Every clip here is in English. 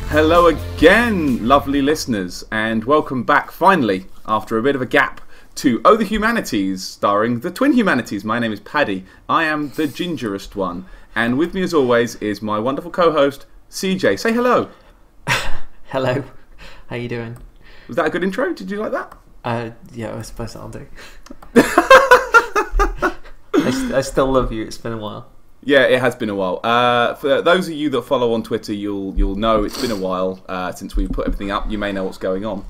Hello again, lovely listeners, and welcome back finally, after a bit of a gap, to Oh the Humanities, starring the twin Humanities. My name is Paddy. I am the gingerest one, and with me as always is my wonderful co-host, CJ. Say hello. Hello. How you doing? Was that a good intro? Did you like that? Yeah, I suppose I'll do. I still love you. It's been a while. Yeah, it has been a while. For those of you that follow on Twitter, you'll know it's been a while since we put everything up. You may know what's going on.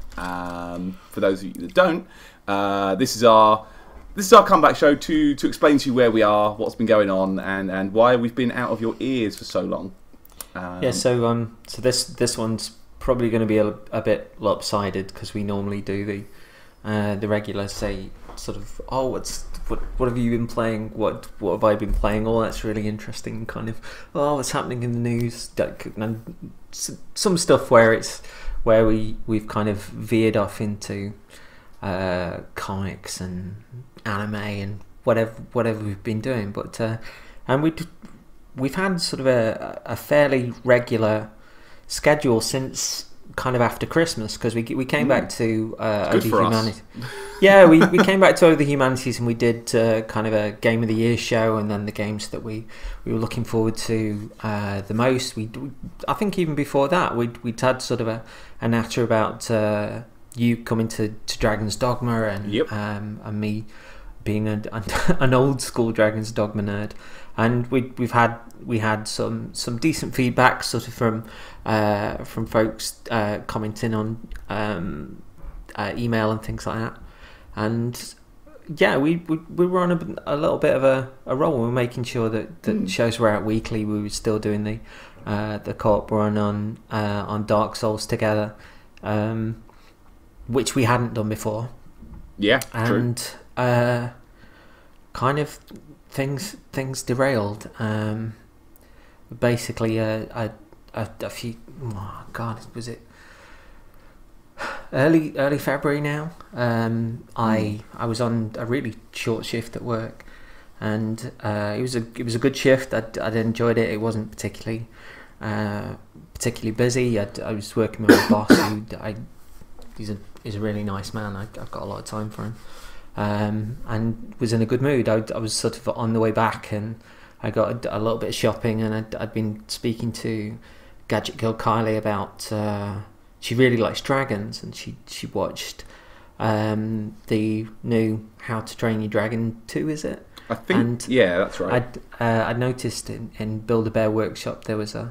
For those of you that don't, this is our comeback show to explain to you where we are, what's been going on, and why we've been out of your ears for so long. So this one's probably going to be a bit lopsided because we normally do the regular say sort of what have you been playing, what have I been playing, that's really interesting, kind of what's happening in the news, and some stuff where we've kind of veered off into comics and anime and whatever we've been doing, but and we've had sort of a fairly regular schedule since kind of after Christmas, because we came back to Oh the Humanities. Yeah, we came back to Oh the Humanities, and we did kind of a Game of the Year show, and then the games that we were looking forward to the most. I think even before that we'd had sort of a natter about you coming to Dragon's Dogma, and yep. And me being an old school Dragon's Dogma nerd, and we had some decent feedback sort of from folks commenting on email and things like that, and yeah, we were on a little bit of a roll. We were making sure that shows were out weekly. We were still doing the co-op run on Dark Souls together, which we hadn't done before. Yeah, and true. Kind of things derailed. Basically, a few. Oh God, was it early February now? I was on a really short shift at work, and it was a good shift. I'd enjoyed it. It wasn't particularly busy. I was working with my boss, he's a really nice man. I've got a lot of time for him. And was in a good mood. I was sort of on the way back, and I got a little bit of shopping, and I'd been speaking to Gadget Girl Kylie about she really likes dragons, and she watched the new How to Train Your Dragon 2, is it? I think, yeah, that's right. I'd noticed in Build-A-Bear Workshop there was a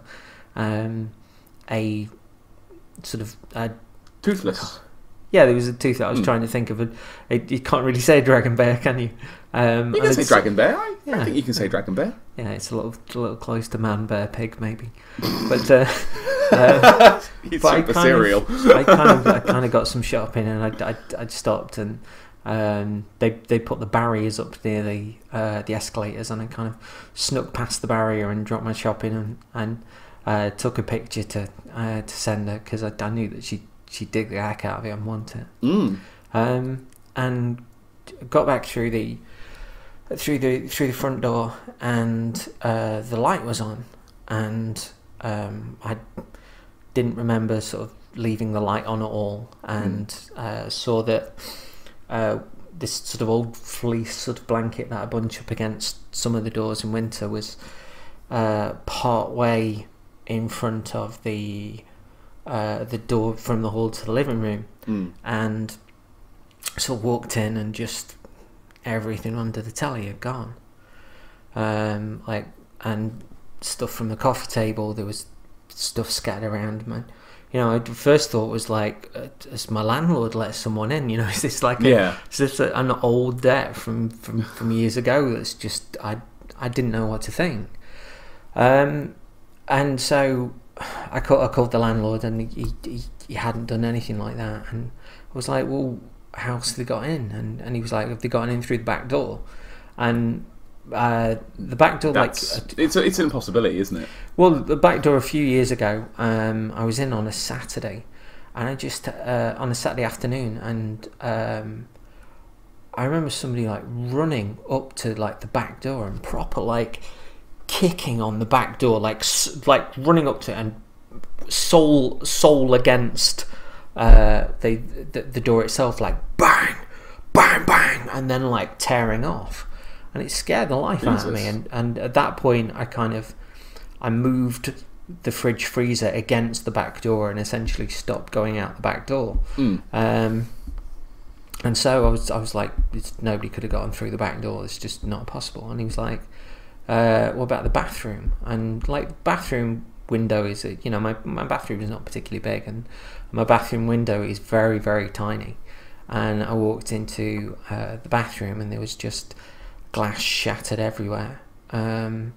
sort of Toothless. Yeah, there was a tooth that I was trying to think of. You can't really say dragon bear, can you? You can say dragon bear. I think you can say dragon bear. Yeah, it's a little close to man bear pig maybe. But he's super serial. I kind of got some shopping, and I'd stopped, and they put the barriers up near the escalators, and I kind of snuck past the barrier and dropped my shopping, and took a picture to send her, because I knew that she'd dig the heck out of it and want it. And got back through the front door, and the light was on, and I didn't remember sort of leaving the light on at all, and saw that this sort of old fleece sort of blanket that I bunch up against some of the doors in winter was part way in front of the door from the hall to the living room, and so walked in, and just everything under the telly had gone, and stuff from the coffee table. There was stuff scattered around. Man, the first thought was like, has my landlord let someone in? Is this like is this an old debt from years ago? That's just I didn't know what to think, and so I called the landlord, and he hadn't done anything like that, and I was like, well, how else have they got in? And he was like, have they gotten in through the back door? And the back door, it's an impossibility, isn't it? Well, the back door a few years ago, I was in on a Saturday, and I just on a Saturday afternoon, and I remember somebody like running up to like the back door and proper like kicking on the back door, like running up to it and soul against the door itself, like bang, bang, bang, and then like tearing off, and it scared the life out of me. And at that point, I moved the fridge freezer against the back door and essentially stopped going out the back door. And so I was like, nobody could have gotten through the back door. It's just not possible. And he was like, what about the bathroom? And like, bathroom window is, you know, my bathroom is not particularly big, and my bathroom window is very, very tiny. And I walked into the bathroom, and there was just glass shattered everywhere. And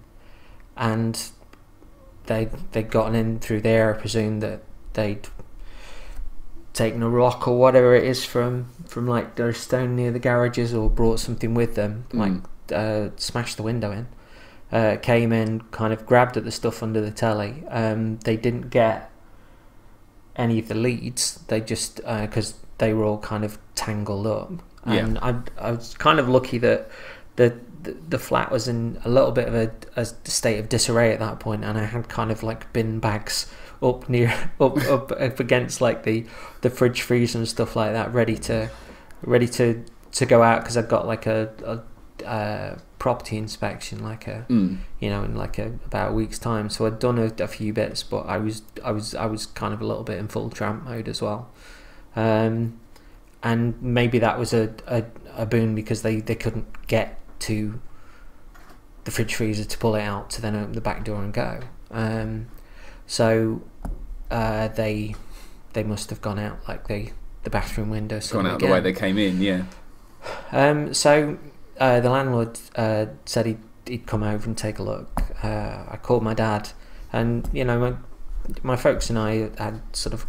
they'd gotten in through there. I presume that they'd taken a rock or whatever it is from like their stone near the garages, or brought something with them, like smashed the window in. Came in, kind of grabbed at the stuff under the telly. They didn't get any of the leads. They just because they were all kind of tangled up. And I was kind of lucky that the flat was in a little bit of a state of disarray at that point, and I had kind of like bin bags up against like the fridge freezer and stuff like that, ready to go out, because I've got like a property inspection, like you know, in like about a week's time. So I'd done a few bits, but I was kind of a little bit in full tramp mode as well. And maybe that was a boon, because they couldn't get to the fridge freezer to pull it out to then open the back door and go. So they must have gone out like the bathroom window. Gone out the way they came in, yeah. So the landlord said he'd come over and take a look. I called my dad, and you know, my folks and I had sort of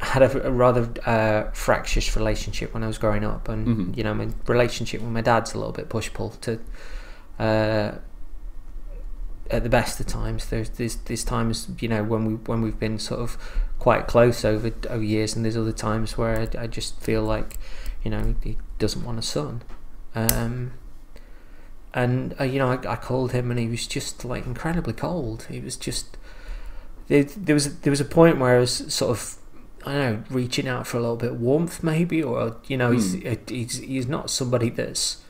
had a rather fractious relationship when I was growing up, and you know, my relationship with my dad's a little bit push-pull to at the best of times. There's times, you know, when we've been sort of quite close over years, and there's other times where I just feel like, you know, he doesn't want a son. And you know, I called him, and he was just like incredibly cold. He was just there was a point where I was sort of, I don't know, reaching out for a little bit of warmth maybe, or you know, he's not somebody that's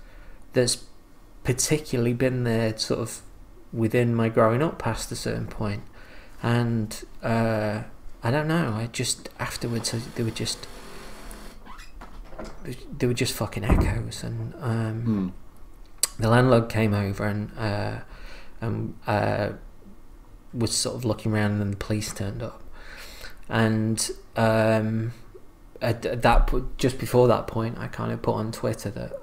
particularly been there sort of within my growing up past a certain point. And I don't know, I just afterwards they were just fucking echoes. And the landlord came over and was sort of looking around, and then the police turned up. And at that just before that point, I kind of put on Twitter that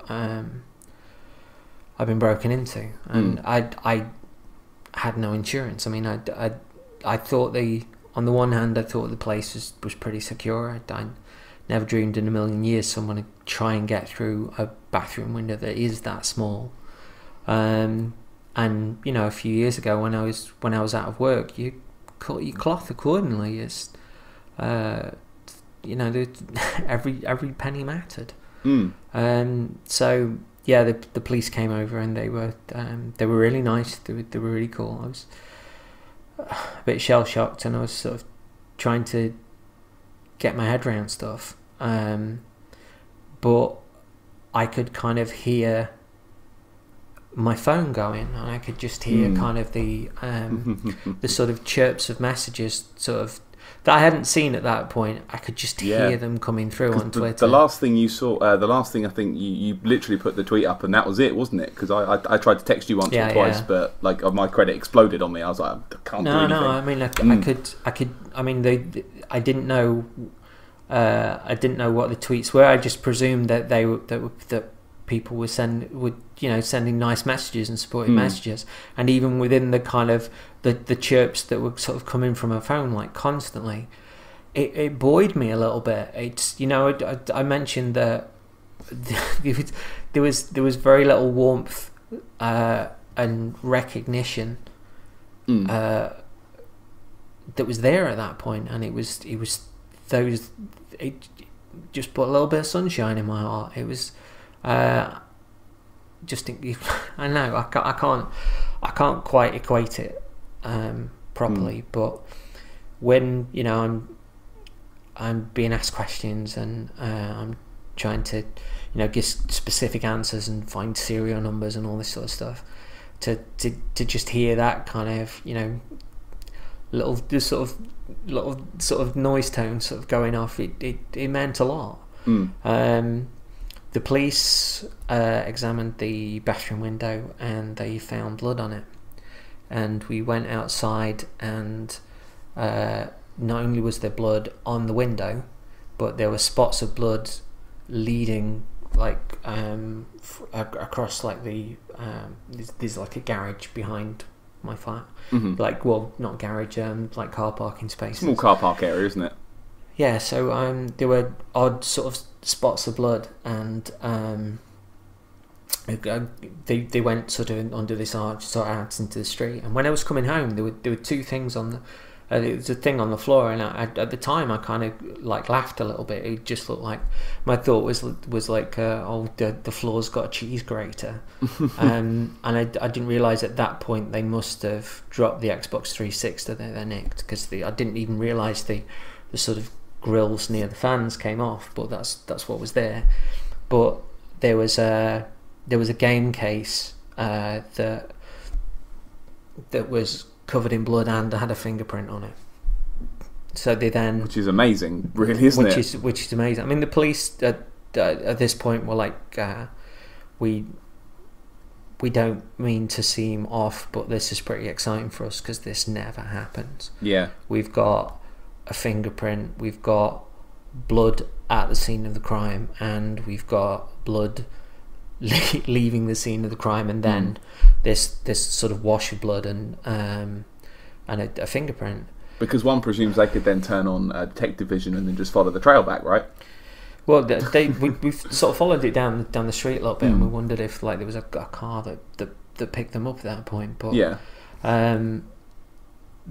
I've been broken into, and I had no insurance. I mean, I thought on the one hand, I thought the place was pretty secure. I never dreamed in a million years someone would try and get through a bathroom window that is that small. And you know, a few years ago when I was out of work, you cut your cloth accordingly. It's you know, every penny mattered. So yeah, the police came over, and they were really nice. They were really cool. I was a bit shell shocked, and I was sort of trying to get my head around stuff. But I could kind of hear my phone going, and I could just hear kind of the sort of chirps of messages, sort of, that I hadn't seen at that point. I could just hear them coming through on Twitter. The last thing you saw, the last thing I think you literally put the tweet up, and that was it, wasn't it? Because I tried to text you once or twice, but like my credit exploded on me. I was like, I can't do anything. No, I mean, I could. I mean, I didn't know. I didn't know what the tweets were. I just presumed that that people were sending nice messages and supportive messages, and even within the kind of the chirps that were sort of coming from her phone like constantly, it buoyed me a little bit. It's, you know, I mentioned that there was very little warmth and recognition that was there at that point, and it just put a little bit of sunshine in my heart. It was just, I know, I can't quite equate it, properly. But when I'm being asked questions and I'm trying to give specific answers and find serial numbers and all this sort of stuff, to just hear that kind of little sort of noise tone sort of going off, it meant a lot. The police examined the bathroom window and they found blood on it, and we went outside, and not only was there blood on the window, but there were spots of blood leading like across like the there's like a garage behind my flat, like, well, not garage, like car parking spaces, small car park area, isn't it? Yeah, so there were odd sort of spots of blood, and they went sort of under this arch, sort of out into the street. And when I was coming home, there were two things on the there was a thing on the floor, and at the time I kind of like laughed a little bit. It just looked like, my thought was like, the floor's got a cheese grater. And I didn't realise at that point they must have dropped the Xbox 360 that they nicked, because I didn't even realise the sort of grills near the fans came off, but that's what was there. But there was a game case that was covered in blood and had a fingerprint on it. So they then, which is amazing, really, isn't it? Which is amazing. I mean, the police at this point were like, we don't mean to seem off, but this is pretty exciting for us because this never happens. Yeah, we've got a fingerprint, we've got blood at the scene of the crime, and we've got blood leaving the scene of the crime, and then this sort of wash of blood and a fingerprint. Because one presumes they could then turn on detective vision and then just follow the trail back, right? Well, we've sort of followed it down the street a little bit, and we wondered if like there was a car that picked them up at that point. But yeah,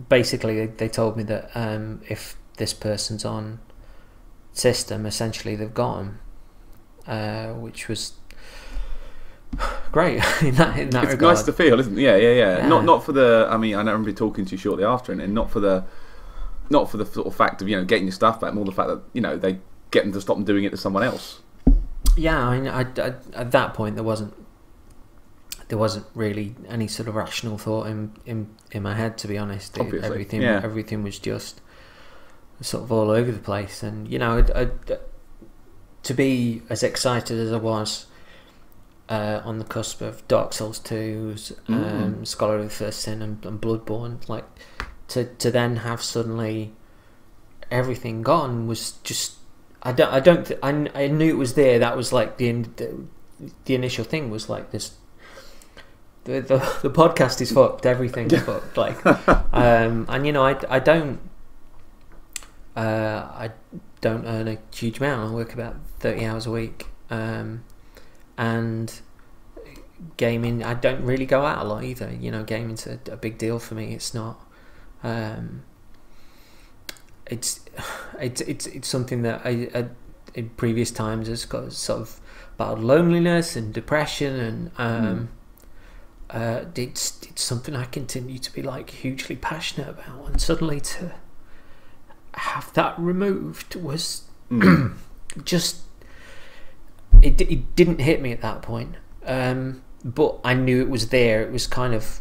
basically they told me that if this person's on system, essentially they've got them, which was great in that it's regard. Nice to feel, isn't it? Yeah. Not for the. I mean, I remember talking to you shortly after, and not for the sort of fact of getting your stuff back, more the fact that they get them to stop doing it to someone else. Yeah, I mean, I at that point there wasn't really any sort of rational thought in my head, to be honest. Everything was just sort of all over the place, and to be as excited as I was on the cusp of Dark Souls 2's, Scholar of the First Sin and Bloodborne, like to then have suddenly everything gone was just, I knew it was there. That was like the initial thing was like this. The podcast is fucked. Everything's fucked. Like, and I don't earn a huge amount. I work about 30 hours a week, and gaming, I don't really go out a lot either. Gaming's a big deal for me. It's not. It's something that I in previous times has got sort of about loneliness and depression, and it's something I continue to be like hugely passionate about, and suddenly to have that removed was just it didn't hit me at that point, but I knew it was there. It was kind of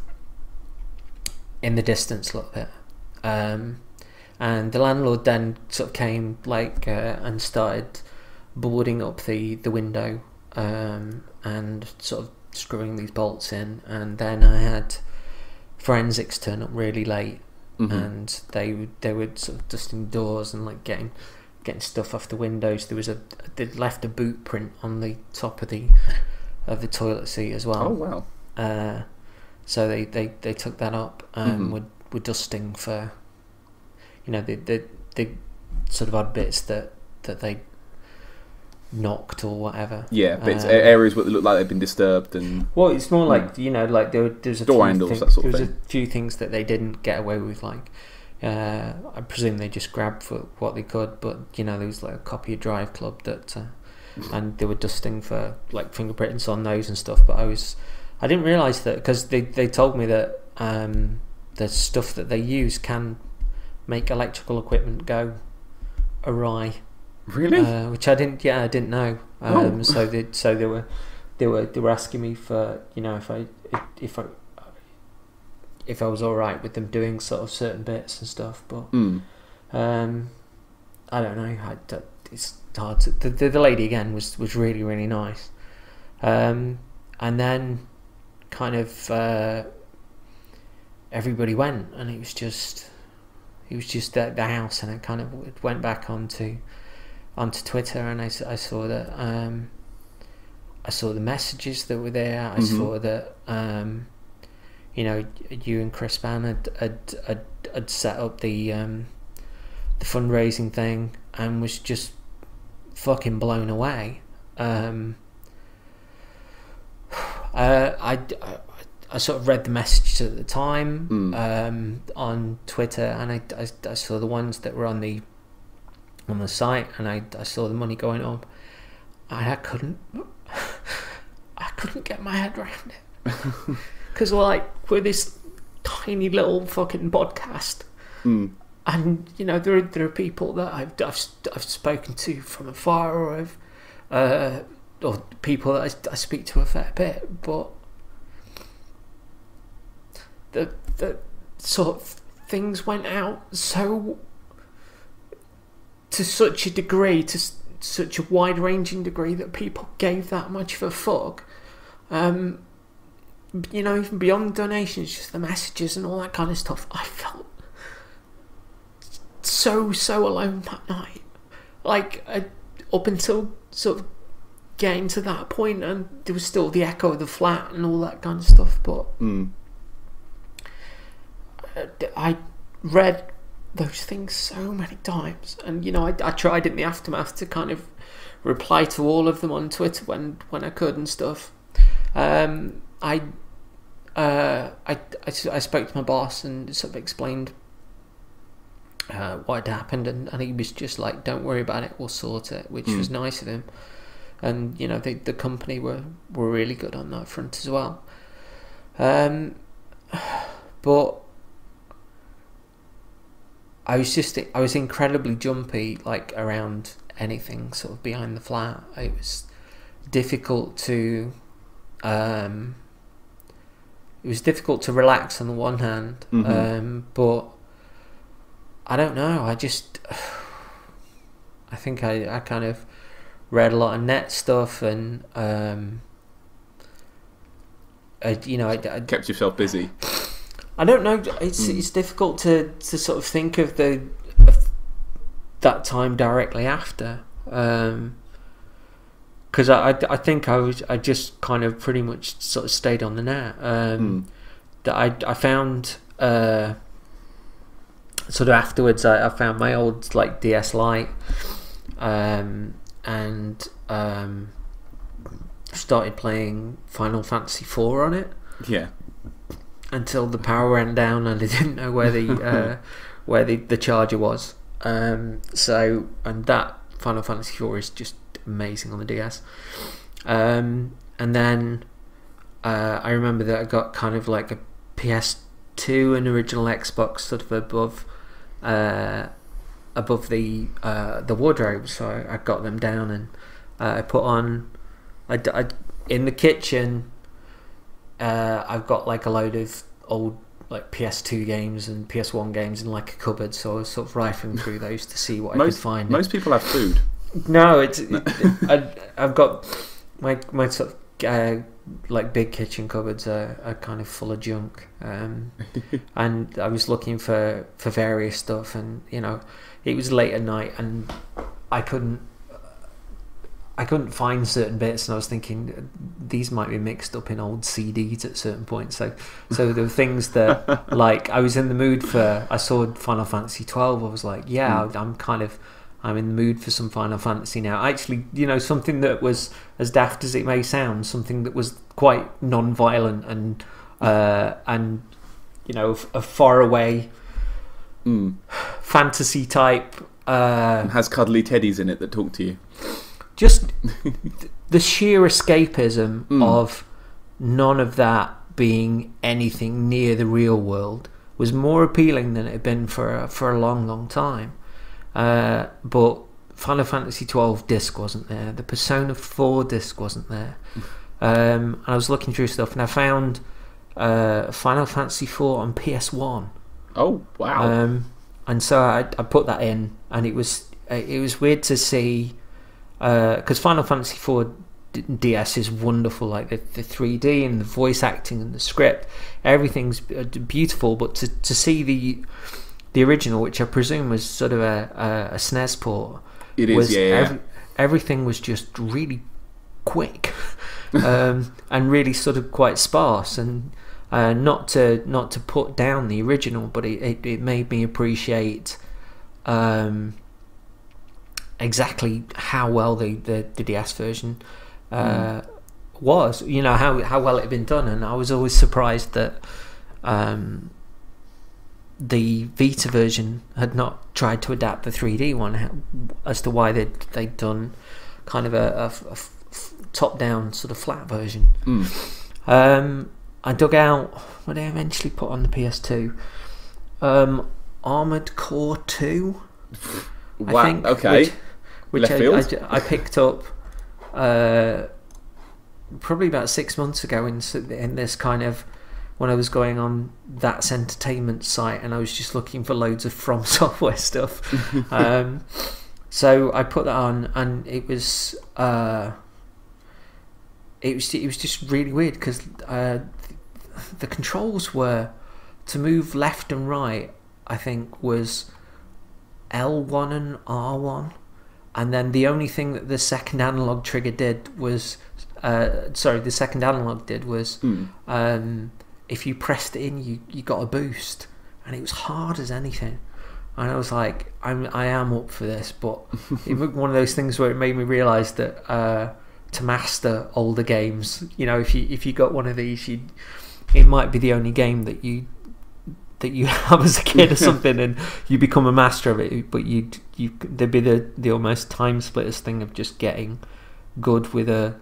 in the distance a little bit, and the landlord then sort of came and started boarding up the window, and sort of screwing these bolts in, and then I had forensics turn up really late, and they were sort of dusting doors and like getting stuff off the windows. They'd left a boot print on the top of the toilet seat as well. Oh wow! So they took that up and were dusting for the sort of odd bits that they knocked or whatever. Yeah, bits, areas where they look like they've been disturbed, and well, it's more like like there's a door handles, that sort of thing. A few things that they didn't get away with, like I presume they just grabbed for what they could, but there was like a copy of Drive Club that and they were dusting for like fingerprints on those and stuff. But I didn't realise that, because they told me that the stuff that they use can make electrical equipment go awry. Really? Which I didn't know. So they were asking me for, you know, if I was all right with them doing sort of certain bits and stuff, but I don't know. It's hard to. The lady again was really, really nice, and then kind of everybody went, and it was just at the house, and I kind of went back onto Twitter, and I saw that I saw the messages that were there. I saw that you know, you and Chris Ban had set up the fundraising thing, and was just fucking blown away. I sort of read the messages at the time on Twitter, and I saw the ones that were on the site, and I saw the money going up, and I couldn't get my head around it, because like we're this tiny little fucking podcast, and you know there are people that I've spoken to from afar, or people that I speak to a fair bit, but the sort of things went out to such a degree, to such a wide-ranging degree, that people gave that much of a fuck. You know, even beyond the donations, just the messages and all that kind of stuff. I felt so alone that night. Like, up until sort of getting to that point, and there was still the echo of the flat and all that kind of stuff, but I read those things so many times, and you know, I tried in the aftermath to kind of reply to all of them on Twitter when I could and stuff. I spoke to my boss and sort of explained what had happened, and he was just like, "Don't worry about it, we'll sort it," which was nice of him. And you know, the company were really good on that front as well. But I was incredibly jumpy, like, around anything sort of behind the flat. It was difficult to relax on the one hand, but I don't know. I think I kind of read a lot of net stuff, and you know, I kept yourself busy. I don't know. It's difficult to sort of think of that time directly after, because I think I just kind of pretty much sort of stayed on the net. That I found sort of afterwards. I found my old like DS Lite, and started playing Final Fantasy 4 on it. Yeah. Until the power went down and I didn't know where the charger was. So, and that Final Fantasy 4 is just amazing on the DS. And then I remember that I got kind of like a PS2 and original Xbox sort of above the wardrobe, so I got them down, and I put on. I in the kitchen. I've got like a load of old like PS2 games and PS1 games in like a cupboard, so I was sort of rifling through those to see what I could find. Most people have food. No, I've got my sort of like big kitchen cupboards are kind of full of junk, and I was looking for various stuff, and you know, it was late at night and I couldn't find certain bits, and I was thinking these might be mixed up in old CDs at certain points. So there were things that like I was in the mood for. I saw Final Fantasy 12. I was like, yeah, I'm in the mood for some Final Fantasy now. Actually, you know, something that was, as daft as it may sound, something that was quite non-violent and you know, a far away fantasy type. Has cuddly teddies in it that talk to you. Just the sheer escapism of none of that being anything near the real world, was more appealing than it had been for a long time. But Final Fantasy 12 disc wasn't there. The Persona 4 disc wasn't there. And I was looking through stuff, and I found Final Fantasy 4 on PS1. Oh wow! And so I put that in, and it was weird to see, because Final Fantasy 4 DS is wonderful, like the 3D and the voice acting and the script, everything's beautiful. But to see the original, which I presume was sort of a SNES port, everything was just really quick, and really sort of quite sparse, and not to put down the original, but it made me appreciate exactly how well the DS version was, you know, how well it had been done. And I was always surprised that the Vita version had not tried to adapt the 3D one, as to why they'd done kind of a top-down sort of flat version. I dug out what I eventually put on the PS2, Armored Core 2. Wow. I think, okay. Which I picked up probably about 6 months ago in this kind of, when I was going on That's Entertainment site, and I was just looking for loads of From Software stuff. So I put that on, and it was just really weird, because the controls were, to move left and right, I think was L1 and R1, and then the only thing that the second analog trigger did was the second analog did was if you pressed it in, you got a boost, and it was hard as anything. And I was like, I am up for this, but it was one of those things where it made me realise that to master older games, you know, if you got one of these, it might be the only game that you have as a kid or something, and you become a master of it. But there'd be the almost time splitters thing of just getting good with a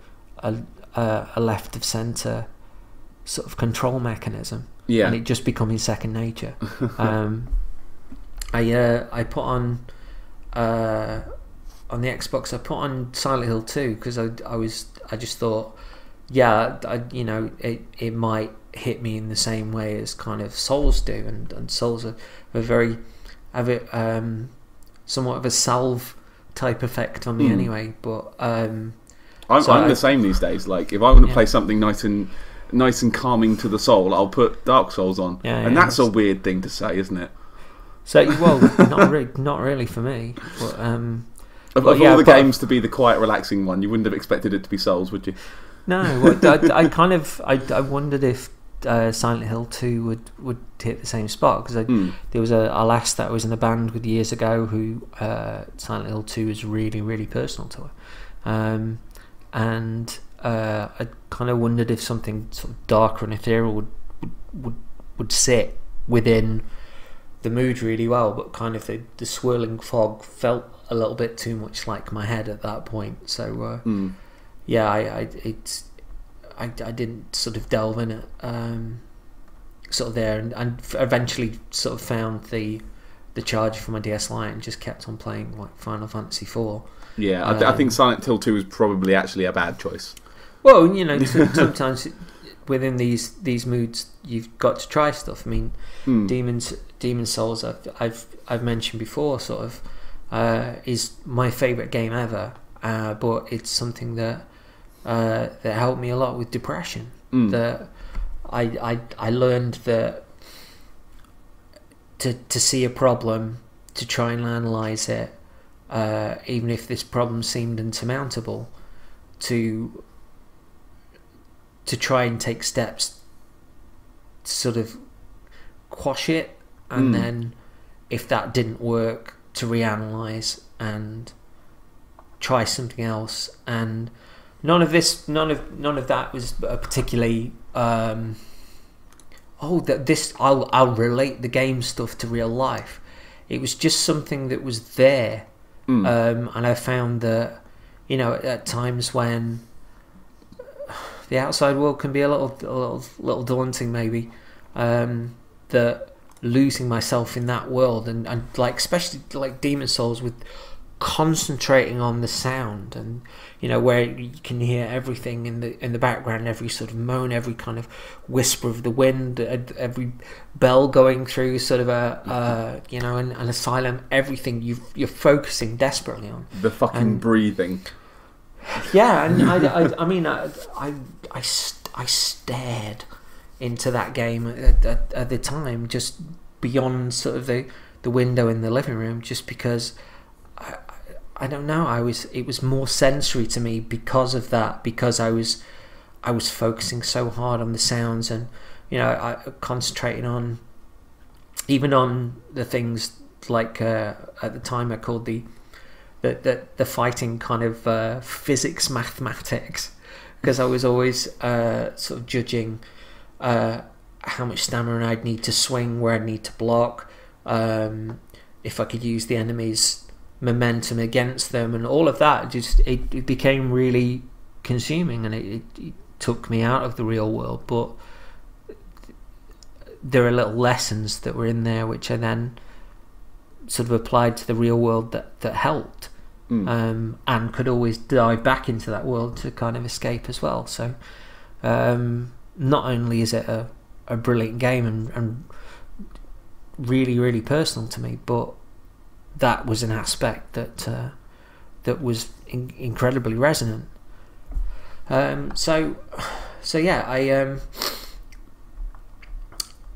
left of centre sort of control mechanism, and it just becoming second nature. I put on the Xbox, I put on Silent Hill 2, because I just thought, it might hit me in the same way as kind of Souls do, and Souls have somewhat of a salve type effect on me anyway. But I'm the same these days. Like, if I want to play something nice and calming to the soul, I'll put Dark Souls on, and that's a weird thing to say, isn't it? So, well, not really for me. But, of all the games to be the quiet, relaxing one, you wouldn't have expected it to be Souls, would you? No, well, I wondered if Silent Hill 2 would hit the same spot, because there was a lass that I was in a band with years ago who Silent Hill 2 is really, really personal to her, and I kind of wondered if something sort of darker and ethereal would sit within the mood really well, but kind of the swirling fog felt a little bit too much like my head at that point. So I didn't sort of delve in it sort of there, and eventually sort of found the charger for my DS Lite and just kept on playing like Final Fantasy 4. Yeah, I think Silent Hill 2 is probably actually a bad choice. Well, you know, sometimes within these moods you've got to try stuff. I mean, Demon's Souls I've mentioned before, sort of is my favourite game ever, but it's something that helped me a lot with depression. That I learned that to see a problem, to try and analyse it, even if this problem seemed insurmountable, to try and take steps to sort of quash it, and then if that didn't work, to reanalyze and try something else. And none of that was particularly I'll relate the game stuff to real life. It was just something that was there, and I found that, you know, at times when the outside world can be a little daunting, maybe, that losing myself in that world, and like especially like Demon Souls, with concentrating on the sound, and you know, where you can hear everything in the background, every sort of moan, every kind of whisper of the wind, every bell going through sort of a you know, an asylum, everything you're focusing desperately on. The fucking breathing. Yeah, and I mean, I stared into that game at the time, just beyond sort of the window in the living room, just because I don't know, it was more sensory to me because of that, because I was focusing so hard on the sounds, and you know, I concentrating on even on the things like at the time I called the fighting kind of physics mathematics, because I was always sort of judging how much stamina I'd need to swing, where I'd need to block, if I could use the enemy's momentum against them, and all of that. Just it became really consuming, and it took me out of the real world. But there are little lessons that were in there which I then sort of applied to the real world that helped, and could always dive back into that world to kind of escape as well. So not only is it a brilliant game and really, really personal to me, but that was an aspect that was incredibly resonant. So yeah,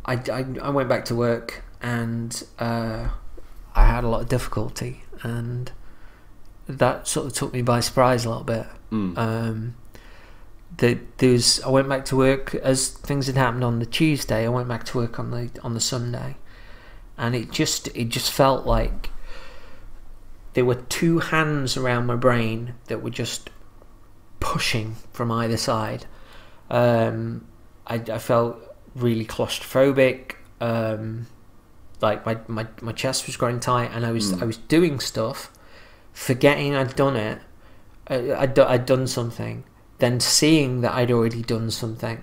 I went back to work, and I had a lot of difficulty, and that sort of took me by surprise a little bit. I went back to work as things had happened on the Tuesday. I went back to work on the Sunday, and it just felt like there were two hands around my brain that were just pushing from either side. I felt really claustrophobic. Like my chest was growing tight, and I was doing stuff, forgetting I'd done it. I'd done something, then seeing that I'd already done something,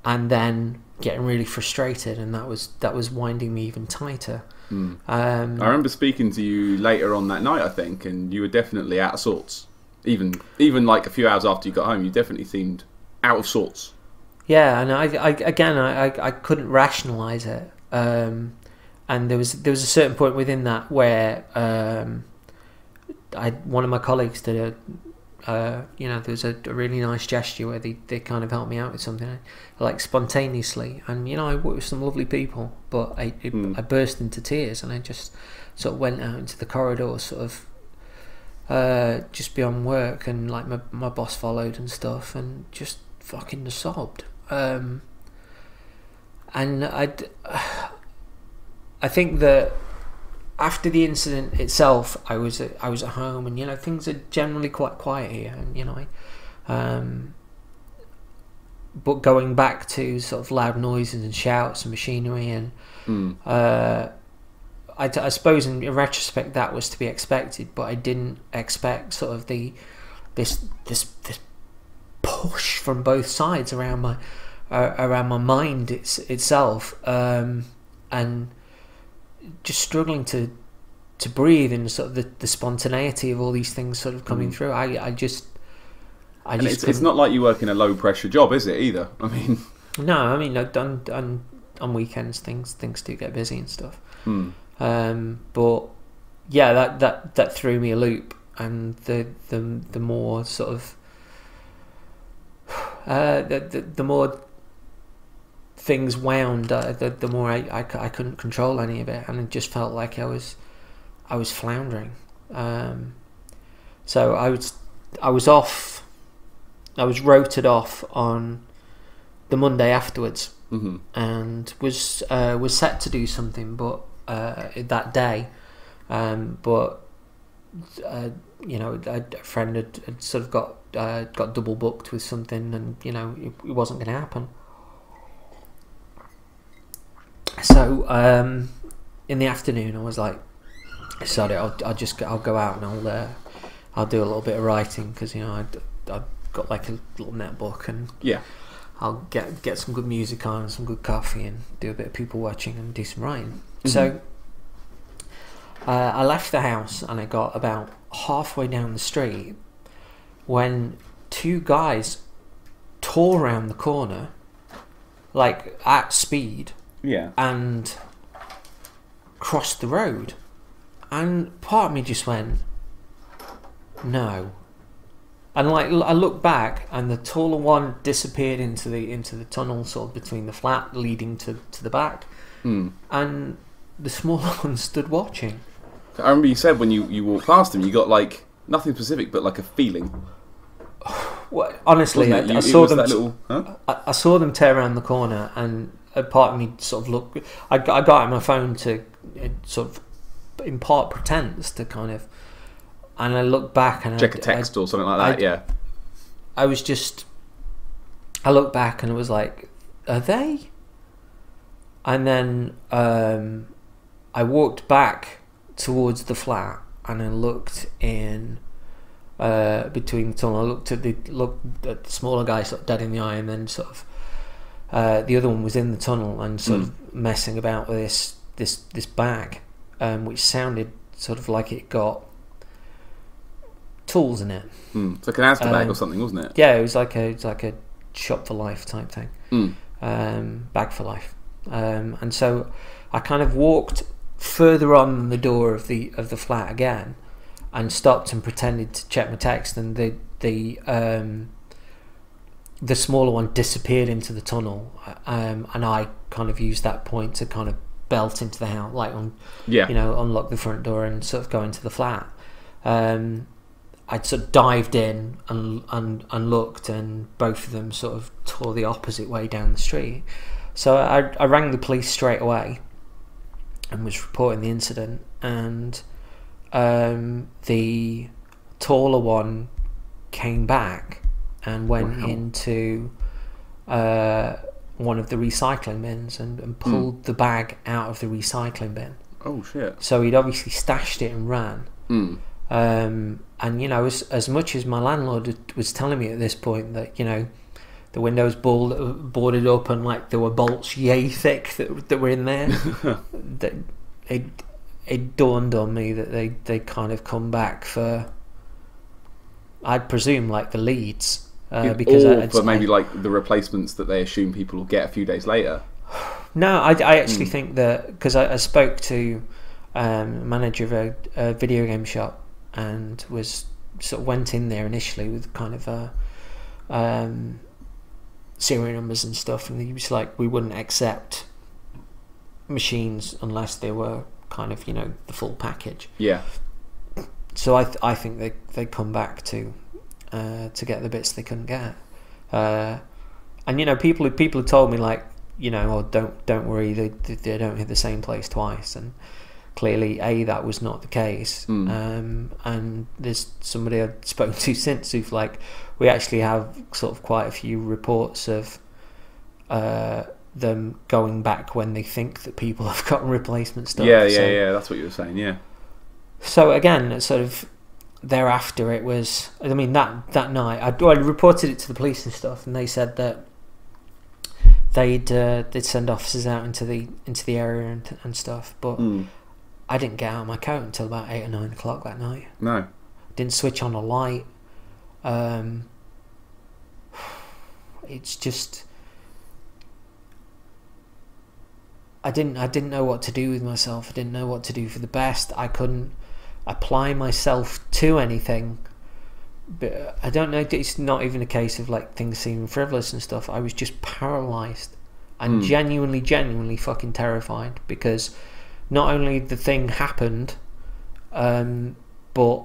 and then getting really frustrated, and that was winding me even tighter. I remember speaking to you later on that night, I think, and you were definitely out of sorts. Even like a few hours after you got home, you definitely seemed out of sorts. Yeah, and I couldn't rationalise it. And there was a certain point within that where one of my colleagues did there was a really nice gesture where they kind of helped me out with something, like spontaneously, and you know, I worked with some lovely people, but I burst into tears, and I just sort of went out into the corridor, sort of just beyond work, and like my boss followed and stuff, and just fucking sobbed. And I think that after the incident itself, I was at home, and you know, things are generally quite quiet here, and you know, but going back to sort of loud noises and shouts and machinery, and I suppose in retrospect that was to be expected, but I didn't expect sort of this push from both sides around my mind itself, and just struggling to breathe, and sort of the spontaneity of all these things sort of coming through. It's not like you work in a low pressure job, is it, either? I mean, no, I mean, on weekends things do get busy and stuff. But yeah, that threw me a loop, and the more sort of the more things wound, the more I couldn't control any of it, and it just felt like I was floundering. So I was off. I was rotated off on the Monday afterwards, and was set to do something, but that day, but you know, a friend had sort of got double booked with something, and you know, it wasn't going to happen. So in the afternoon, I was like, sorry, I'll go out and I'll do a little bit of writing, because you know, I've got like a little netbook, and yeah, I'll get some good music on and some good coffee and do a bit of people watching and do some writing. So I left the house and I got about halfway down the street when two guys tore around the corner, like at speed, and crossed the road. And part of me just went, no. And like I looked back, and the taller one disappeared into the tunnel, sort of between the flat leading to the back, and the smaller one stood watching. I remember you said when you walked past him, you got like nothing specific, but like a feeling. Well, honestly, I saw them. I saw them tear around the corner, and a part of me sort of looked. I got out my phone to sort of impart pretense to kind of. And I looked back and check a text or something like that. I was just. I looked back and it was like, are they? And then I walked back towards the flat and I looked in between the tunnel. I looked at the smaller guy sort of dead in the eye, and then sort of the other one was in the tunnel and sort of messing about with this bag, which sounded sort of like it got tools in it. It's like an Asda bag or something, wasn't it? Yeah, it was like a shop for life type thing. Bag for life. And so I kind of walked further on the door of the flat again, and stopped and pretended to check my text, and the smaller one disappeared into the tunnel, and I kind of used that point to kind of belt into the house, like unlock the front door and sort of go into the flat. I'd sort of dived in and looked, and both of them sort of tore the opposite way down the street. So I rang the police straight away and was reporting the incident, and the taller one came back and went into one of the recycling bins and pulled the bag out of the recycling bin. Oh shit. So he'd obviously stashed it and ran. And as much as my landlord was telling me at this point that the windows boarded up and like there were bolts yay thick that were in there, that it dawned on me that they kind of come back for, I'd presume, like the leads, because for maybe like the replacements that they assume people will get a few days later. No, I actually think that, because I spoke to manager of a video game shop, and was sort of went in there initially with kind of serial numbers and stuff, and he was like, we wouldn't accept machines unless they were kind of the full package. Yeah. So I think they come back to get the bits they couldn't get, and people have told me like oh, don't worry, they don't hit the same place twice, and clearly that was not the case. And there's somebody I've spoken to since who've like, we actually have sort of quite a few reports of them going back when they think that people have gotten replacement stuff. Yeah, that's what you were saying. Yeah. So again, sort of thereafter, it was, I mean, that night I reported it to the police and stuff, and they said that they'd send officers out into the area and stuff, but I didn't get out of my coat until about 8 or 9 o'clock that night. No. Didn't switch on a light. It's just, I didn't know what to do with myself. I didn't know what to do for the best. I couldn't apply myself to anything. But I don't know, it's not even a case of like things seeming frivolous and stuff. I was just paralysed and genuinely fucking terrified, because not only the thing happened, but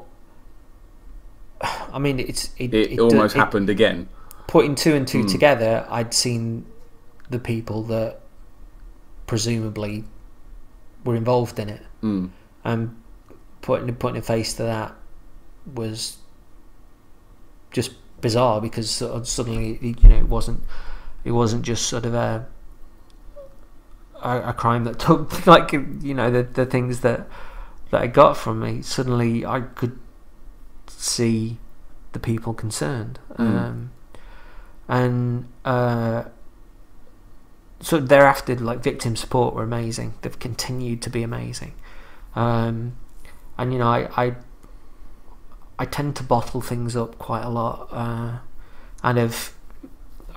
I mean it almost happened again. Putting two and two together, I'd seen the people that presumably were involved in it, and putting a face to that was just bizarre, because suddenly it wasn't just sort of a crime that took like the things that I got from me. Suddenly I could see the people concerned, and so thereafter, like, victim support were amazing. They've continued to be amazing, and you know, I tend to bottle things up quite a lot, and have,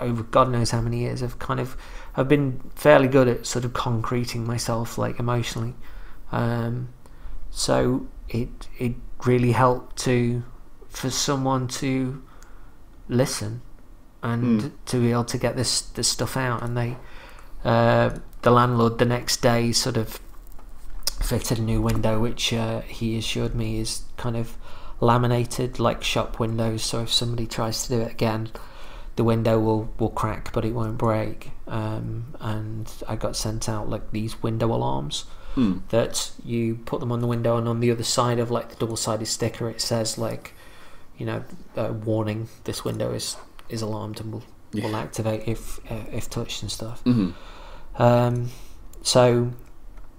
over God knows how many years, I've been fairly good at sort of concreting myself, like, emotionally. So it really helped for someone to listen and to be able to get this stuff out. And the landlord the next day sort of fitted a new window, which he assured me is kind of laminated like shop windows, so if somebody tries to do it again, the window will crack but it won't break. And I got sent out like these window alarms that you put them on the window, and on the other side of like the double-sided sticker it says, like, you know, warning, this window is alarmed and will activate if touched and stuff. So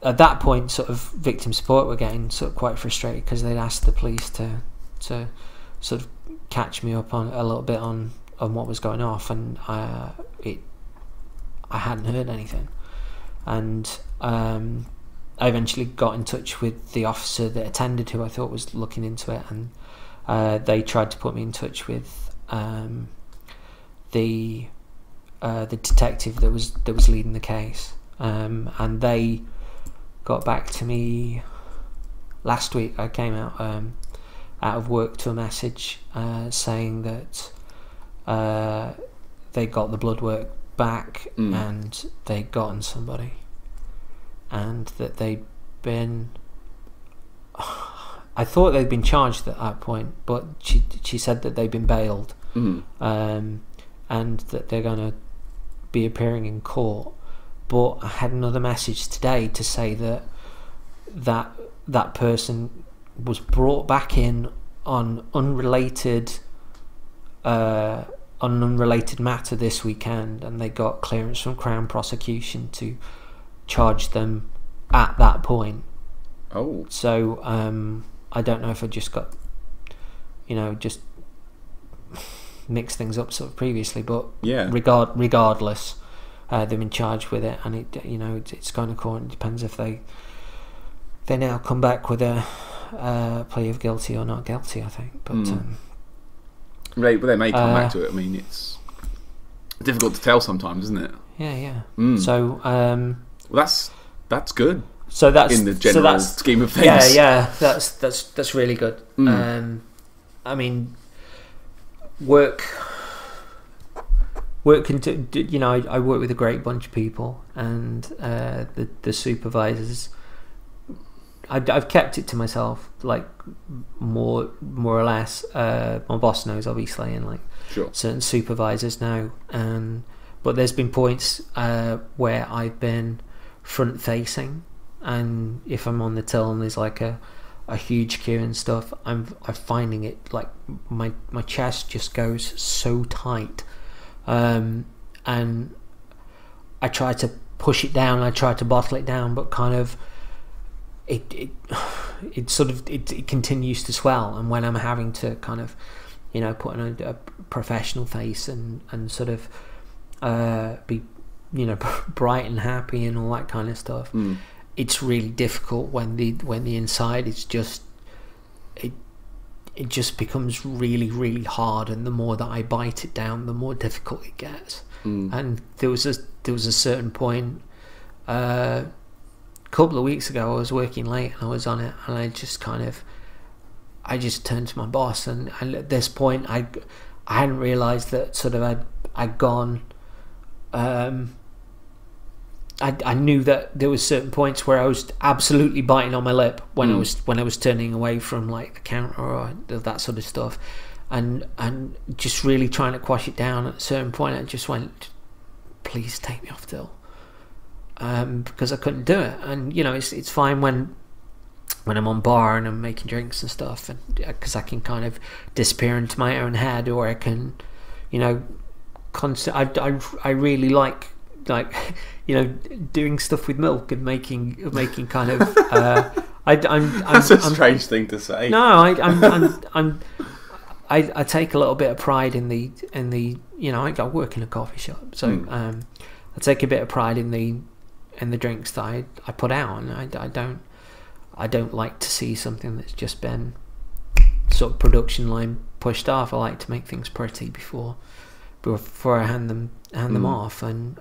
at that point, sort of victim support were getting sort of quite frustrated because they'd asked the police to sort of catch me up on a little bit on what was going off, and I hadn't heard anything. And I eventually got in touch with the officer that attended, who I thought was looking into it, and they tried to put me in touch with the detective that was leading the case, and they got back to me last week. I came out of work to a message saying that they got the blood work back and they'd gotten somebody, and that they'd been, I thought they'd been charged at that point, but she said that they'd been bailed, and that they're going to be appearing in court. But I had another message today to say that person was brought back in on unrelated matter this weekend, and they got clearance from Crown prosecution to charge them at that point. Oh. So I don't know if I just got, you know, just mixed things up sort of previously, but yeah. Regardless, they've been charged with it, and it, you know, it's going to court. It depends if they now come back with a plea of guilty or not guilty, I think. But right, but they may come back to it. I mean, it's difficult to tell sometimes, isn't it? Yeah. So well, that's good. So that's in the general scheme of things. Yeah. That's really good. I mean, work can, you know, I work with a great bunch of people, and the supervisors, I've kept it to myself, like, more or less. My boss knows, obviously, and like certain supervisors know. But there's been points where I've been front facing, and if I'm on the till and there's like a huge queue and stuff, I'm finding it like my chest just goes so tight, and I try to push it down, I try to bottle it down, but kind of it continues to swell. And when I'm having to kind of, you know, put on a professional face and sort of be, you know, bright and happy and all that kind of stuff, it's really difficult when the inside is just, it just becomes really, really hard, and the more that I bite it down, the more difficult it gets. And there was a certain point a couple of weeks ago, I was working late and I was on it, and I just turned to my boss, and at this point I hadn't realised that sort of I'd gone. I knew that there was certain points where I was absolutely biting on my lip when I was turning away from like the counter or that sort of stuff, and just really trying to quash it down. At a certain point, I just went, "Please take me off till," because I couldn't do it. And you know, it's fine when I'm on bar and I'm making drinks and stuff, and because I can kind of disappear into my own head, or I can, you know, I really like, you know, doing stuff with milk and making kind of I'm that's a strange thing to say. No, I'm I take a little bit of pride in the you know, I work in a coffee shop, so I take a bit of pride in the drinks that I put out, and I don't like to see something that's just been sort of production line pushed off. I like to make things pretty before I hand them off, and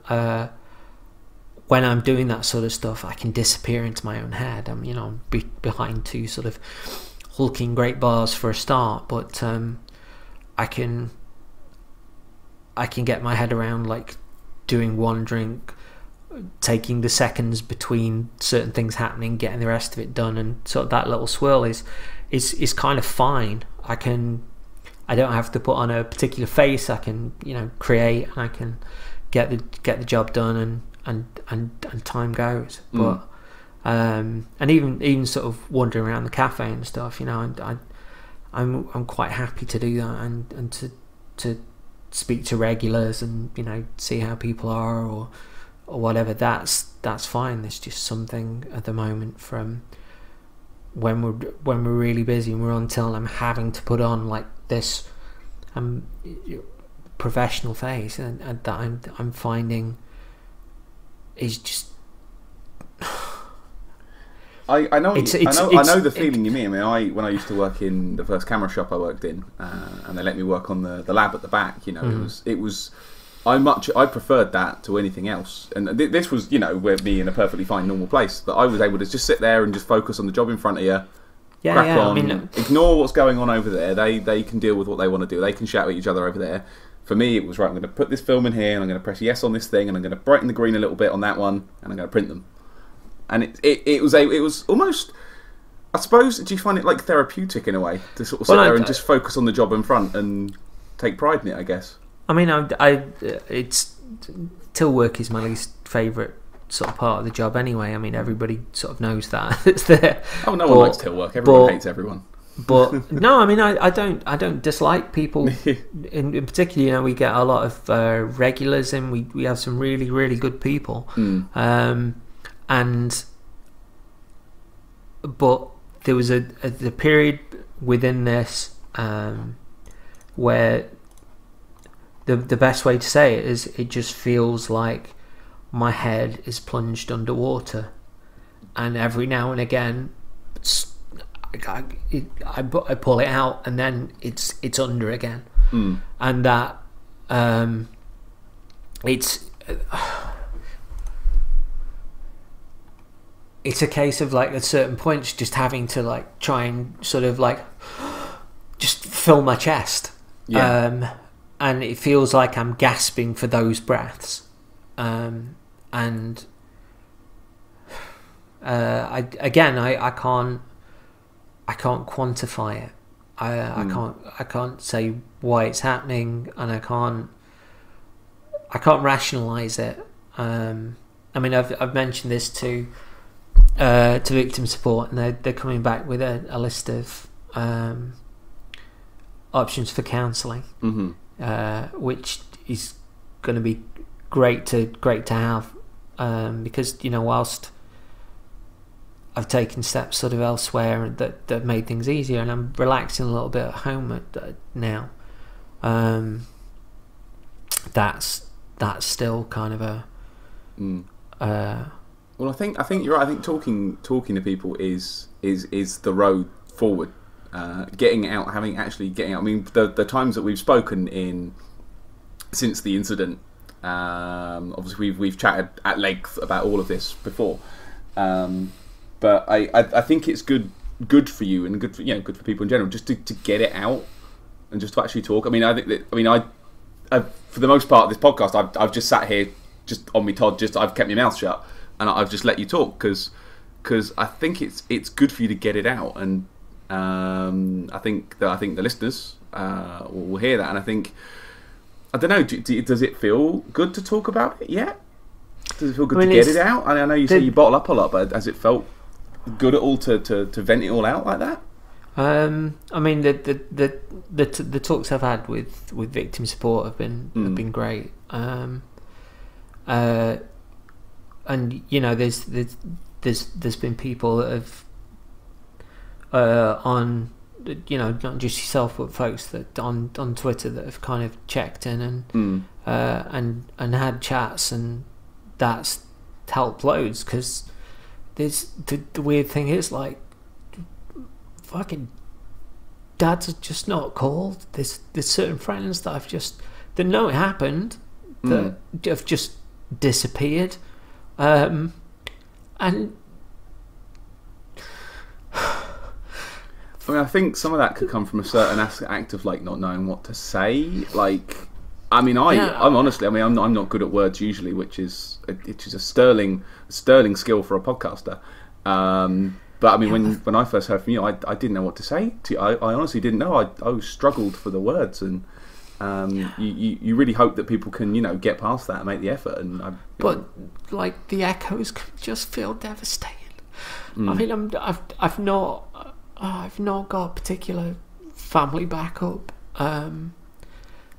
when I'm doing that sort of stuff, I can disappear into my own head. I'm behind two sort of hulking great bars for a start, but I can get my head around like doing one drink, taking the seconds between certain things happening, getting the rest of it done, and sort of that little swirl is kind of fine. I don't have to put on a particular face. I can, you know, create, and I can get the job done, and time goes. But and even sort of wandering around the cafe and stuff, you know, I'm quite happy to do that, and to speak to regulars and, you know, see how people are or whatever. That's fine. There's just something at the moment from when we're really busy and we're on till, I'm having to put on like this professional face, and that I'm finding is just I know the feeling you mean. I mean, when I used to work in the first camera shop I worked in, and they let me work on the lab at the back, you know, it was I preferred that to anything else. And this was, you know, with me in a perfectly fine normal place, that I was able to just sit there and just focus on the job in front of you. Crack on, I mean, ignore what's going on over there. They can deal with what they want to do. They can shout at each other over there. For me, it was right. I'm going to put this film in here, and I'm going to press yes on this thing, and I'm going to brighten the green a little bit on that one, and I'm going to print them. And it was almost, I suppose, do you find it like therapeutic in a way to sort of sit there and just focus on the job in front and take pride in it? I guess. I mean, it's till work is my least favourite sort of part of the job anyway. I mean, everybody sort of knows that it's there. Oh, no one likes till work. Everyone hates everyone. But no, I mean, I don't dislike people. in particular, you know, we get a lot of regulars, and we have some really, really good people. But there was the period within this where the best way to say it is, it just feels like my head is plunged underwater, and every now and again I pull it out, and then it's under again, and that it's a case of like at certain points just having to like try and sort of like just fill my chest, and it feels like I'm gasping for those breaths, and I can't quantify it. I can't say why it's happening, and I can't rationalize it. I mean, I've mentioned this to victim support, and they're coming back with a list of options for counselling, which is going to be great to have, because, you know, whilst I've taken steps sort of elsewhere that made things easier, and I'm relaxing a little bit at home now, that's still kind of a well, I think you're right. I think talking to people is the road forward. Getting out, getting out. I mean, the times that we've spoken since the incident, obviously we've chatted at length about all of this before. But I think it's good for you, and good for people in general, just to get it out and just to actually talk. I mean, I for the most part of this podcast, I've just sat here just on me Todd, I've kept my mouth shut, and I've just let you talk because I think it's good for you to get it out, and I think the listeners will hear that, and I think, I don't know, does it feel good to talk about it yet? Does it feel good to get it out? I know you say you bottle up a lot, but has it felt good at all to vent it all out like that? I mean, the talks I've had with victim support have been great, and you know, there's been people that have on you know, not just yourself, but folks that on Twitter that have kind of checked in and had chats, and that's helped loads. Because there's the weird thing is, like, fucking dads are just not called. There's certain friends that that know it happened, that have just disappeared, and I mean, I think some of that could come from a certain act of, like, not knowing what to say. Like, I mean, I'm honestly, I mean, I'm not good at words usually, which is a sterling skill for a podcaster. But I mean, when I first heard from you, I didn't know what to say to you. I honestly didn't know. I struggled for the words, and you really hope that people can, you know, get past that and make the effort. But like, the echoes can just feel devastating. I mean, I've not got particular family backup, and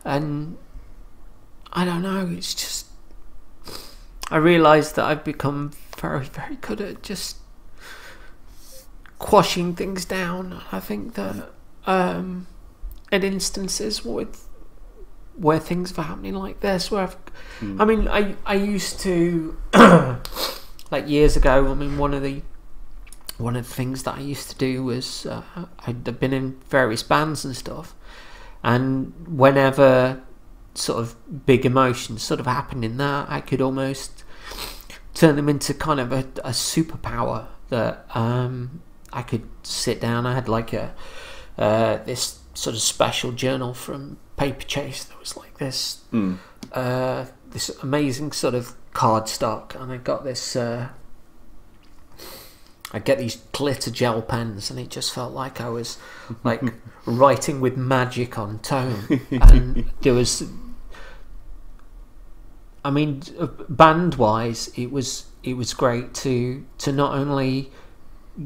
I don't know. It's just, I realise that I've become very, very good at just quashing things down. I think that in instances where things are happening like this, where I mean, I used to like years ago. I mean, one of the things that I used to do was I'd been in various bands and stuff, and whenever sort of big emotions sort of happened in that, I could almost turn them into kind of a superpower that I could sit down. I had like this sort of special journal from Paper Chase that was like this this amazing sort of cardstock, and I got this I get these glitter gel pens, and it just felt like I was like writing with magic on tone. And there was, I mean, band wise, it was great to not only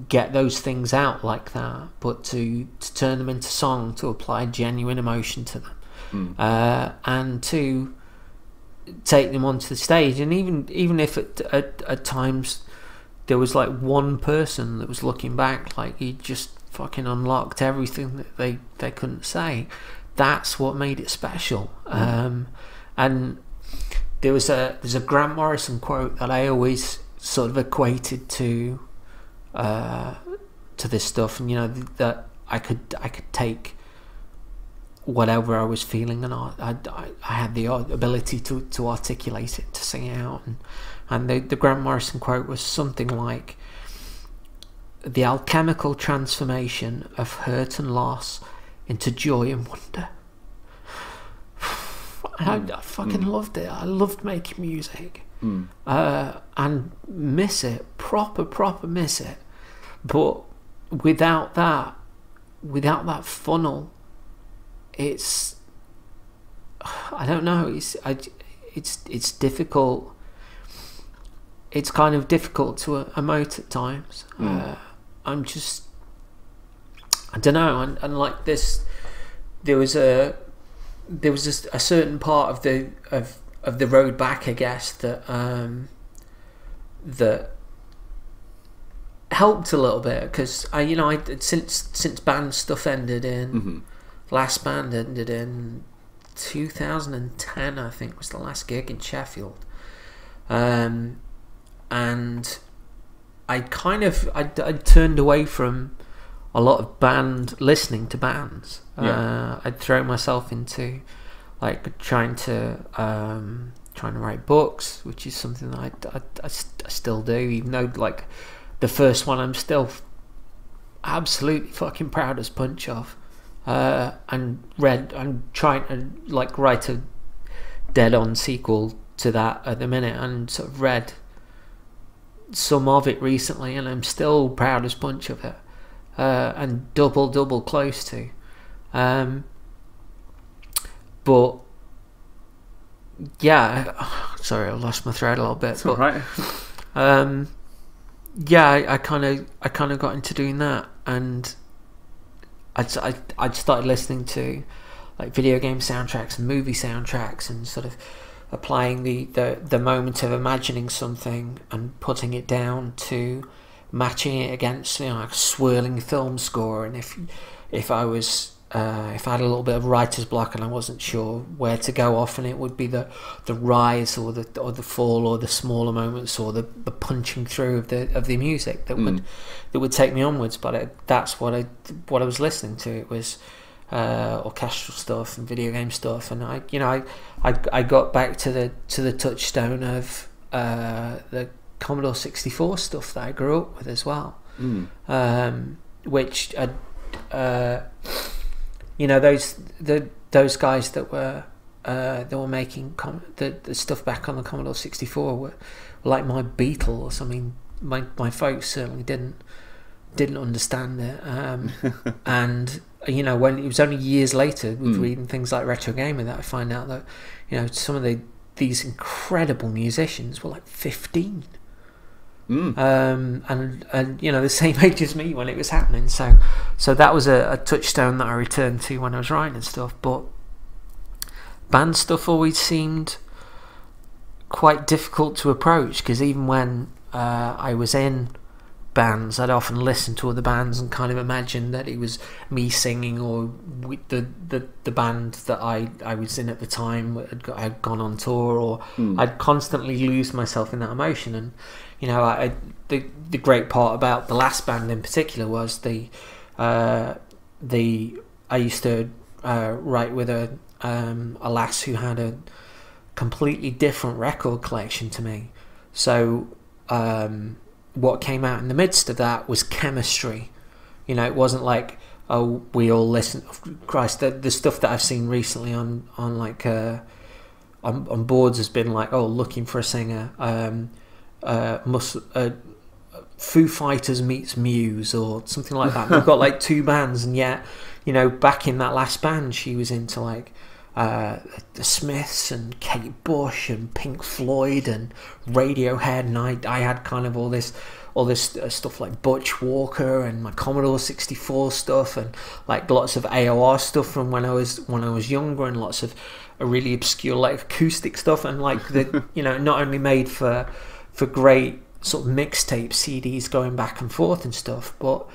get those things out like that, but to turn them into song, to apply genuine emotion to them, and to take them onto the stage. And even if at times there was like one person that was looking back like he just fucking unlocked everything that they couldn't say, that's what made it special. And there's a Grant Morrison quote that I always sort of equated to this stuff, and you know, that I could take whatever I was feeling, and I had the ability to articulate it, to sing it out. And the Grant Morrison quote was something like, "The alchemical transformation of hurt and loss into joy and wonder." And I fucking loved it. I loved making music, and miss it, proper miss it. But without that funnel, it's, I don't know. It's difficult. It's kind of difficult to emote at times. I'm just, I don't know. And like this, there was a certain part of the road back, I guess, that that helped a little bit, because I since band stuff ended in last band ended in 2010, I think, was the last gig in Sheffield. And I turned away from a lot of listening to bands. I'd throw myself into like trying to write books, which is something that I still do, even though like the first one I'm still absolutely fucking proud as punch of. I'm trying to like write a dead-on sequel to that at the minute, and sort of read some of it recently, and I'm still proud as punch of it, and double close to. But yeah, sorry, I lost my thread a little bit. It's all right. Yeah, I kind of got into doing that, and I'd started listening to like video game soundtracks and movie soundtracks, and sort of applying the moment of imagining something and putting it down to matching it against, you know, like a swirling film score, and if I was if I had a little bit of writer's block and I wasn't sure where to go off, and it would be the rise or the fall or the smaller moments or the punching through of the music that would take me onwards. But that's what I was listening to. It was orchestral stuff and video game stuff, and I got back to the touchstone of the Commodore 64 stuff that I grew up with as well, which you know, those guys that were making the stuff back on the Commodore 64 were like my Beatles. I mean, my folks certainly didn't understand it, and you know, when it was only years later with reading things like Retro Gamer that I find out that, you know, some of these incredible musicians were like 15. And you know, the same age as me when it was happening, so that was a touchstone that I returned to when I was writing and stuff. But band stuff always seemed quite difficult to approach, because even when I was in bands, I'd often listen to other bands and kind of imagine that it was me singing, or with the band that I was in at the time had gone on tour, or I'd constantly lose myself in that emotion. And you know, the great part about the last band in particular was I used to write with a lass who had a completely different record collection to me. So what came out in the midst of that was chemistry. You know, it wasn't like, oh, we all listen. Christ, the stuff that I've seen recently on like on boards has been like, oh, looking for a singer. Foo Fighters meets Muse or something like that. We've got like two bands, and yet, you know, back in that last band, she was into like the Smiths and Kate Bush and Pink Floyd and Radiohead, and I had kind of all this stuff like Butch Walker and my Commodore 64 stuff, and like lots of AOR stuff from when I was younger, and lots of really obscure like acoustic stuff, and like the you know, not only made for great sort of mixtape CDs going back and forth and stuff, but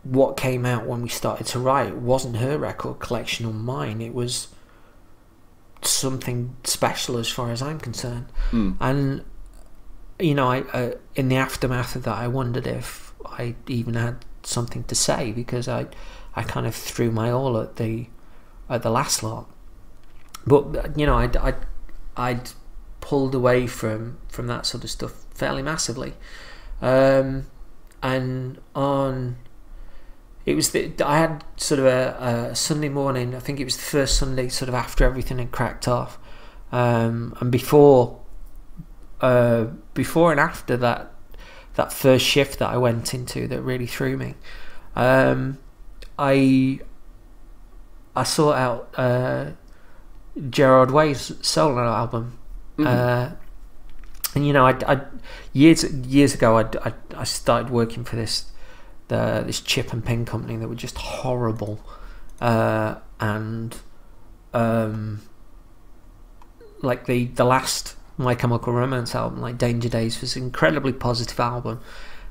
what came out when we started to write wasn't her record collection or mine. It was something special as far as I'm concerned. And you know, I in the aftermath of that, I wondered if I even had something to say, because I kind of threw my all at the last lot. But you know, I'd pulled away from that sort of stuff fairly massively, and on it was I had sort of a Sunday morning. I think it was the first Sunday sort of after everything had cracked off, and before and after that first shift that I went into that really threw me, I sought out Gerard Way's solo album. And you know, I years ago I started working for this chip and pin company that were just horrible, and like the last My Chemical Romance album, like Danger Days, was an incredibly positive album,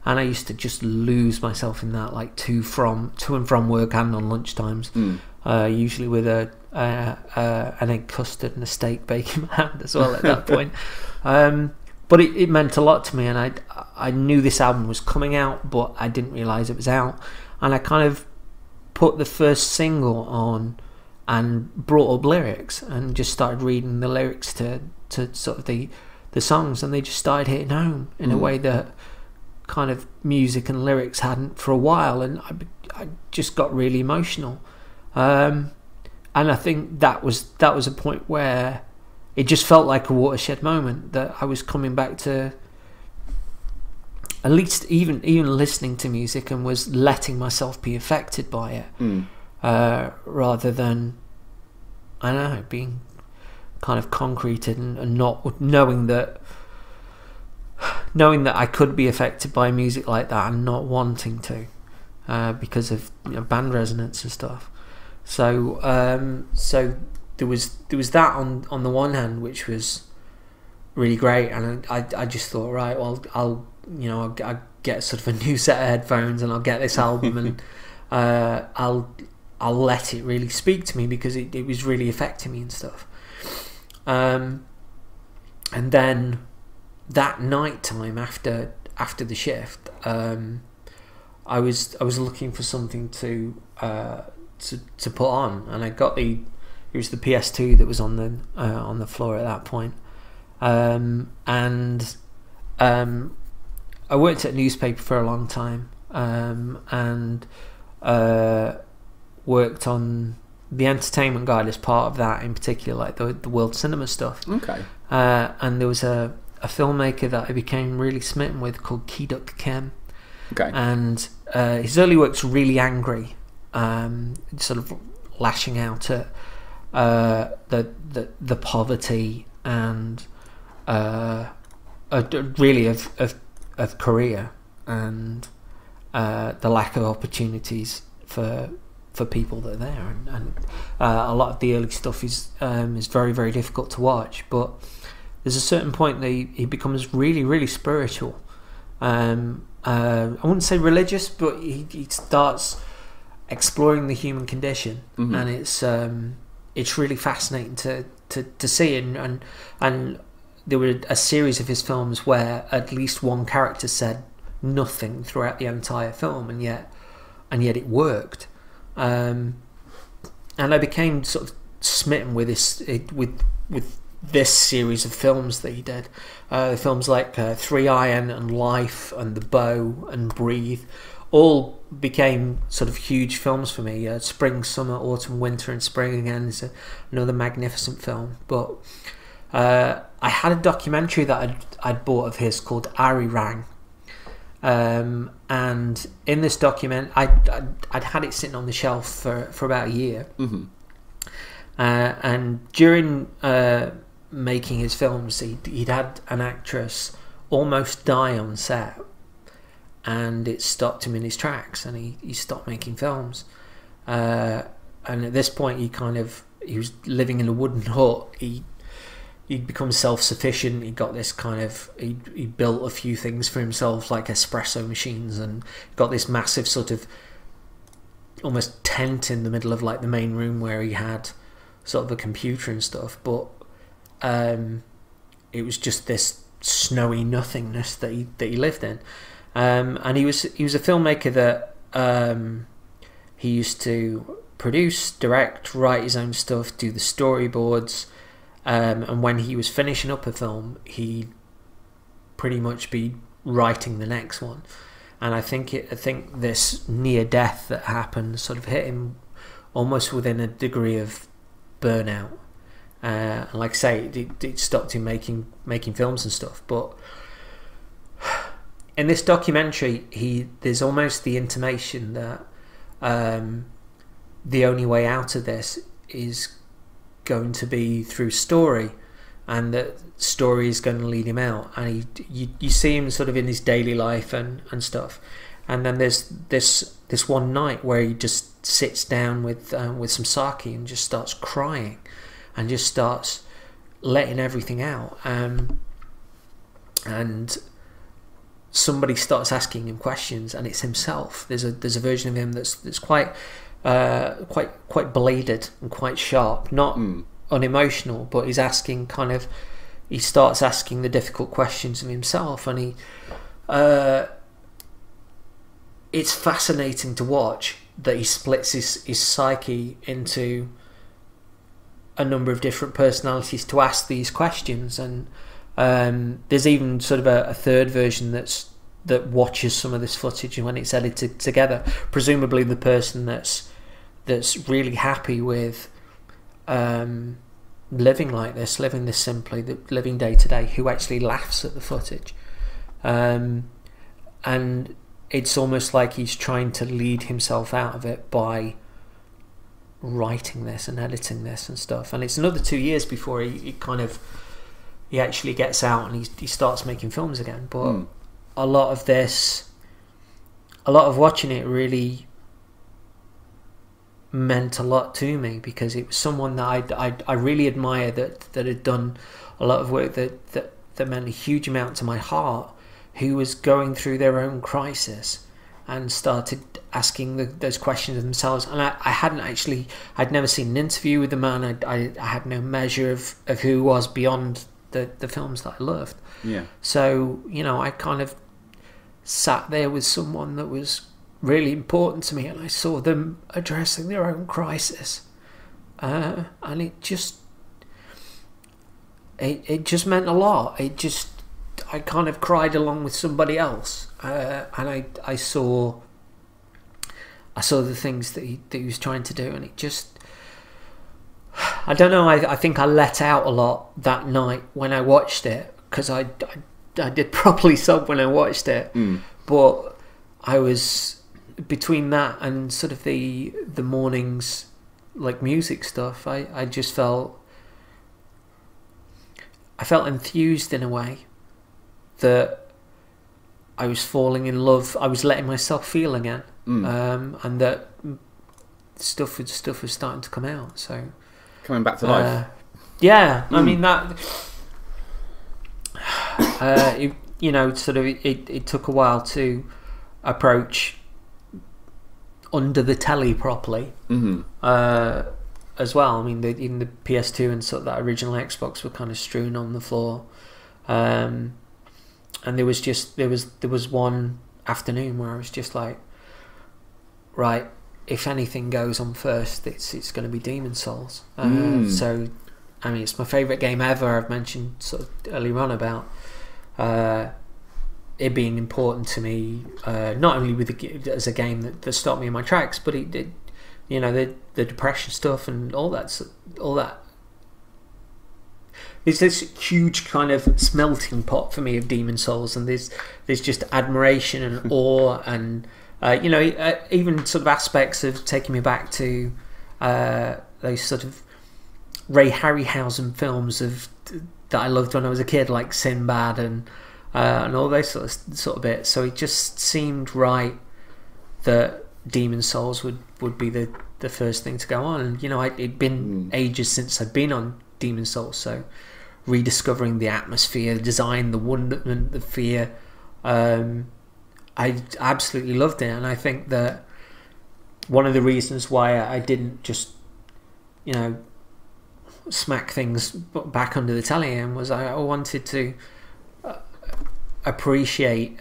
and I used to just lose myself in that, like to and from work and on lunch times, usually with an egg custard and a steak bake in my hand as well at that point. But it meant a lot to me, and I knew this album was coming out, but I didn't realise it was out. And I kind of put the first single on and brought up lyrics and just started reading the lyrics to sort of the songs, and they just started hitting home in a way that kind of music and lyrics hadn't for a while, and I just got really emotional. And I think that was a point where it just felt like a watershed moment, that I was coming back to at least even listening to music and was letting myself be affected by it, rather than, I don't know, being kind of concreted and not knowing that I could be affected by music like that and not wanting to, because of, you know, band resonance and stuff. So there was that on the one hand, which was really great, and I just thought, right, well, I'll get sort of a new set of headphones, and I'll get this album, and I'll let it really speak to me, because it was really affecting me and stuff. And then that night time after the shift, I was looking for something to put on, and I got it was the PS2 that was on the floor at that point. I worked at a newspaper for a long time, and worked on the entertainment guide as part of that, in particular, like the world cinema stuff. Okay. And there was a filmmaker that I became really smitten with called Ki-Duk Kim. Okay. And his early work's really angry, sort of lashing out at the poverty and really of Korea, and the lack of opportunities for people that are there, and a lot of the early stuff is very, very difficult to watch. But there's a certain point that he becomes really, really spiritual. I wouldn't say religious, but he starts exploring the human condition, and it's really fascinating to see. And there were a series of his films where at least one character said nothing throughout the entire film, and yet it worked. And I became sort of smitten with this series of films that he did. Films like 3 Iron and Life and The Bow and Breathe all became sort of huge films for me. Spring, Summer, Autumn, Winter and Spring again is another magnificent film. But I had a documentary that I'd bought of his called Arirang. And in this document, I'd had it sitting on the shelf for about a year. And during making his films, he'd had an actress almost die on set, and it stopped him in his tracks, and he stopped making films. And at this point, he was living in a wooden hut. He'd become self-sufficient. He got this he built a few things for himself, like espresso machines, and got this massive sort of almost tent in the middle of like the main room where he had sort of a computer and stuff. But it was just this snowy nothingness that he lived in. And he was a filmmaker that he used to produce, direct, write his own stuff, do the storyboards. And when he was finishing up a film, he'd pretty much be writing the next one. And I think this near death that happened sort of hit him almost within a degree of burnout. And like I say, it stopped him making films and stuff. But in this documentary, there's almost the intimation that the only way out of this is going to be through story, and that story is going to lead him out. And you see him sort of in his daily life and stuff. And then there's this one night where he just sits down with some sake and just starts crying, and just starts letting everything out. And somebody starts asking him questions, and it's himself. There's a version of him that's quite bladed and quite sharp, not unemotional, but he starts asking the difficult questions of himself, and it's fascinating to watch that he splits his psyche into a number of different personalities to ask these questions. And there's even sort of a third version that watches some of this footage, and when it's edited together, presumably the person that's really happy with living like this, living this simply, living day to day, who actually laughs at the footage. And it's almost like he's trying to lead himself out of it by writing this and editing this and stuff. And it's another 2 years before he actually gets out and he starts making films again. But a lot of watching it really meant a lot to me, because it was someone that I really admire, that had done a lot of work that meant a huge amount to my heart, who was going through their own crisis and started asking those questions of themselves. And I'd never seen an interview with the man. I had no measure of who he was beyond the films that I loved. Yeah. So, I kind of sat there with someone that was really important to me, and I saw them addressing their own crisis. And it just meant a lot. I kind of cried along with somebody else, and I saw the things that he was trying to do, and it just, I don't know. I think I let out a lot that night when I watched it, because I did properly sob when I watched it, but I was between that and sort of the morning's like music stuff. I just felt enthused in a way that I was falling in love. I was letting myself feel again, and that stuff was starting to come out. So coming back to life. Yeah, I mean that. It took a while to approach under the telly properly, as well. I mean, even the PS2 and sort of that original Xbox were kind of strewn on the floor, and there was one afternoon where I was just like, right, if anything goes on first, it's going to be Demon's Souls. So, I mean, it's my favourite game ever. I've mentioned sort of earlier on about it being important to me, not only as a game that stopped me in my tracks, but it did, the depression stuff and all that. There's this huge kind of smelting pot for me of Demon's Souls, and there's just admiration and awe, and even sort of aspects of taking me back to those sort of Ray Harryhausen films that I loved when I was a kid, like Sinbad and all those sort of bits. So it just seemed right that Demon's Souls would be the first thing to go on. And it'd been ages since I'd been on Demon's Souls, so rediscovering the atmosphere, the design, the wonderment, the fear, I absolutely loved it. And I think that one of the reasons why I didn't just smack things back under the telly in was I wanted to appreciate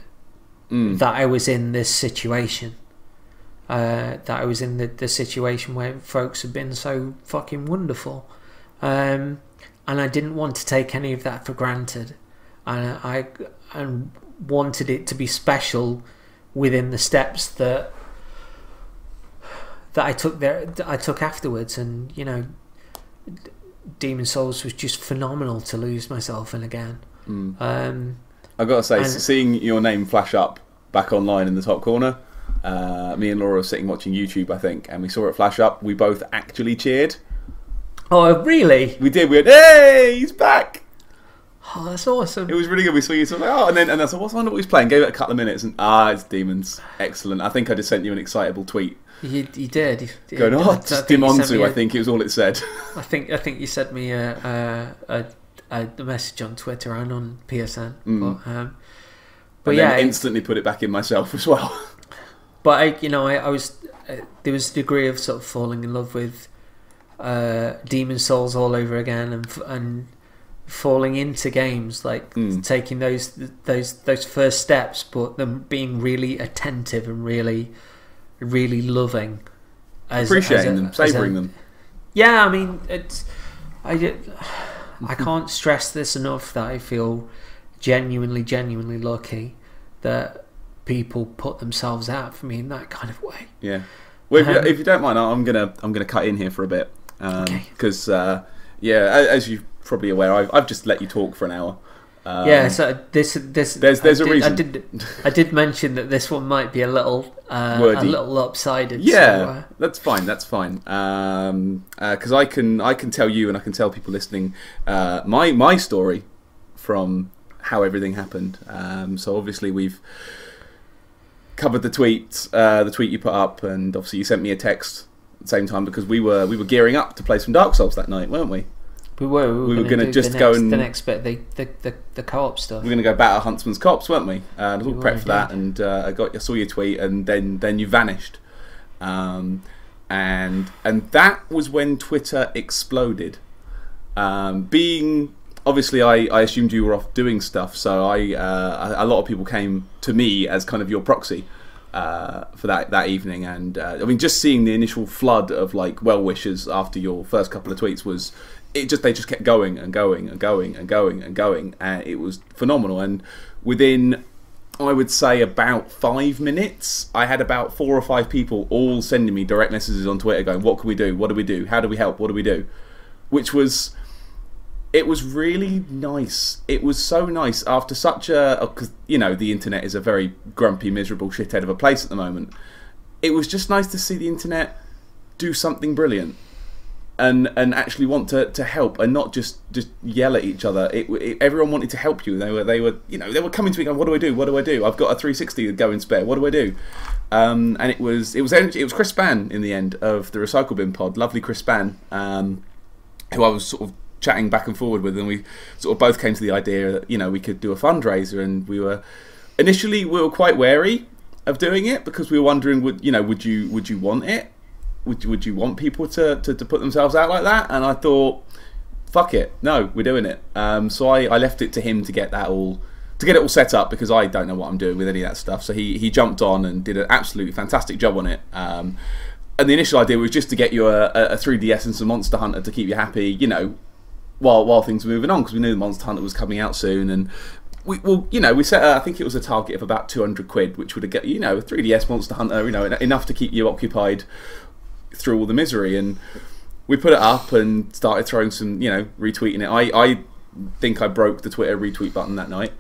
that I was in this situation, that I was in the situation where folks had been so fucking wonderful, and I didn't want to take any of that for granted, and I wanted it to be special within the steps that I took afterwards. And Demon's Souls was just phenomenal to lose myself in again. I've got to say, seeing your name flash up back online in the top corner, me and Laura were sitting watching YouTube, I think, and we saw it flash up. We both actually cheered. Oh, really? We did. We went, hey, he's back! Oh, that's awesome. It was really good. We saw you sort of like, oh, and I said, I wonder what he's playing. Gave it a couple of minutes, and it's Demons. Excellent. I think I just sent you an excitable tweet. You did. Going, Dimonzu, I think it was all it said. I think you sent me a message on Twitter and on PSN. But yeah, instantly put it back in myself as well. But I was there was a degree of sort of falling in love with Demon's Souls all over again, and falling into games, like taking those first steps, but them being really attentive and really loving, appreciating them, savouring them. Yeah, I mean, I can't stress this enough that I feel genuinely lucky that people put themselves out for me in that kind of way. Yeah. Well, if you don't mind, I'm gonna cut in here for a bit, because as you're probably aware, I've just let you talk for an hour. So there's a reason. I did mention that this one might be a little lopsided. Yeah, so, that's fine. Because I can tell you, and I can tell people listening, my story from how everything happened. So obviously we've covered the tweet you put up, and obviously you sent me a text at the same time, because we were gearing up to play some Dark Souls that night, weren't we? We were going to just go and the next bit, the co-op stuff. We're going to go battle Huntsman's cops, weren't we? I was all prepped for that, and I saw your tweet, and then you vanished, and that was when Twitter exploded. Being obviously, I assumed you were off doing stuff, so a lot of people came to me as kind of your proxy for that evening, and I mean, just seeing the initial flood of like well wishes after your first couple of tweets was. They just kept going and going and going and going and going, and it was phenomenal. And within, I would say, about 5 minutes, I had about 4 or 5 people all sending me direct messages on Twitter going, "What can we do? What do we do? How do we help? What do we do?" It was really nice. It was so nice after such because the internet is a very grumpy, miserable shithead of a place at the moment. It was just nice to see the internet do something brilliant. And actually want to help and not just yell at each other. Everyone wanted to help you. They were coming to me going, "What do I do? What do I do? I've got a 360 to go and spare. What do I do?" And it was Chris Spann in the end of the Recycle Bin Pod, lovely Chris Spann, who I was sort of chatting back and forward with, and we sort of both came to the idea that we could do a fundraiser, and we were quite wary of doing it because we were wondering would you want it? Would you want people to put themselves out like that? And I thought, fuck it, no, we're doing it. So I left it to him to get it all set up because I don't know what I'm doing with any of that stuff. So he jumped on and did an absolutely fantastic job on it. And the initial idea was just to get you a 3DS and some Monster Hunter to keep you happy, while things were moving on, because we knew the Monster Hunter was coming out soon, and we set I think it was a target of about 200 quid, which would get a 3DS Monster Hunter, enough to keep you occupied through all the misery. And we put it up and started throwing some retweeting it. I think I broke the Twitter retweet button that night,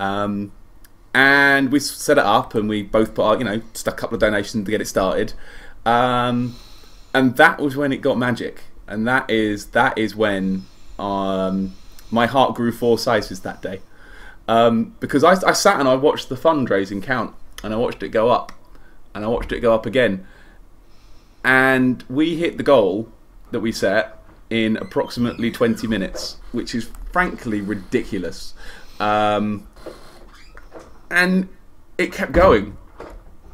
and we set it up and we both put stuck a couple of donations to get it started, and that was when it got magic. And that is when my heart grew 4 sizes that day, because I sat and I watched the fundraising count, and I watched it go up and I watched it go up again. And we hit the goal that we set in approximately 20 minutes, which is frankly ridiculous. And it kept going.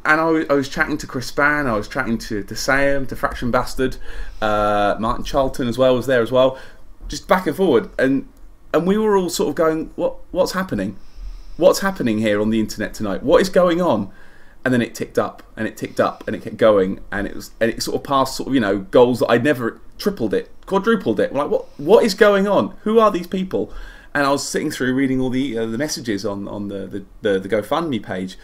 And I was chatting to Chris Spann, I was chatting to Sam, to Fraction Bastard, Martin Charlton as well was there as well, just back and forward. And we were all sort of going, what's happening? What's happening here on the internet tonight? What is going on? And then it ticked up and it ticked up and it kept going, and it sort of passed goals that I'd never tripled it, quadrupled it. We're like, what is going on? Who are these people? And I was sitting through reading all the messages on the GoFundMe page,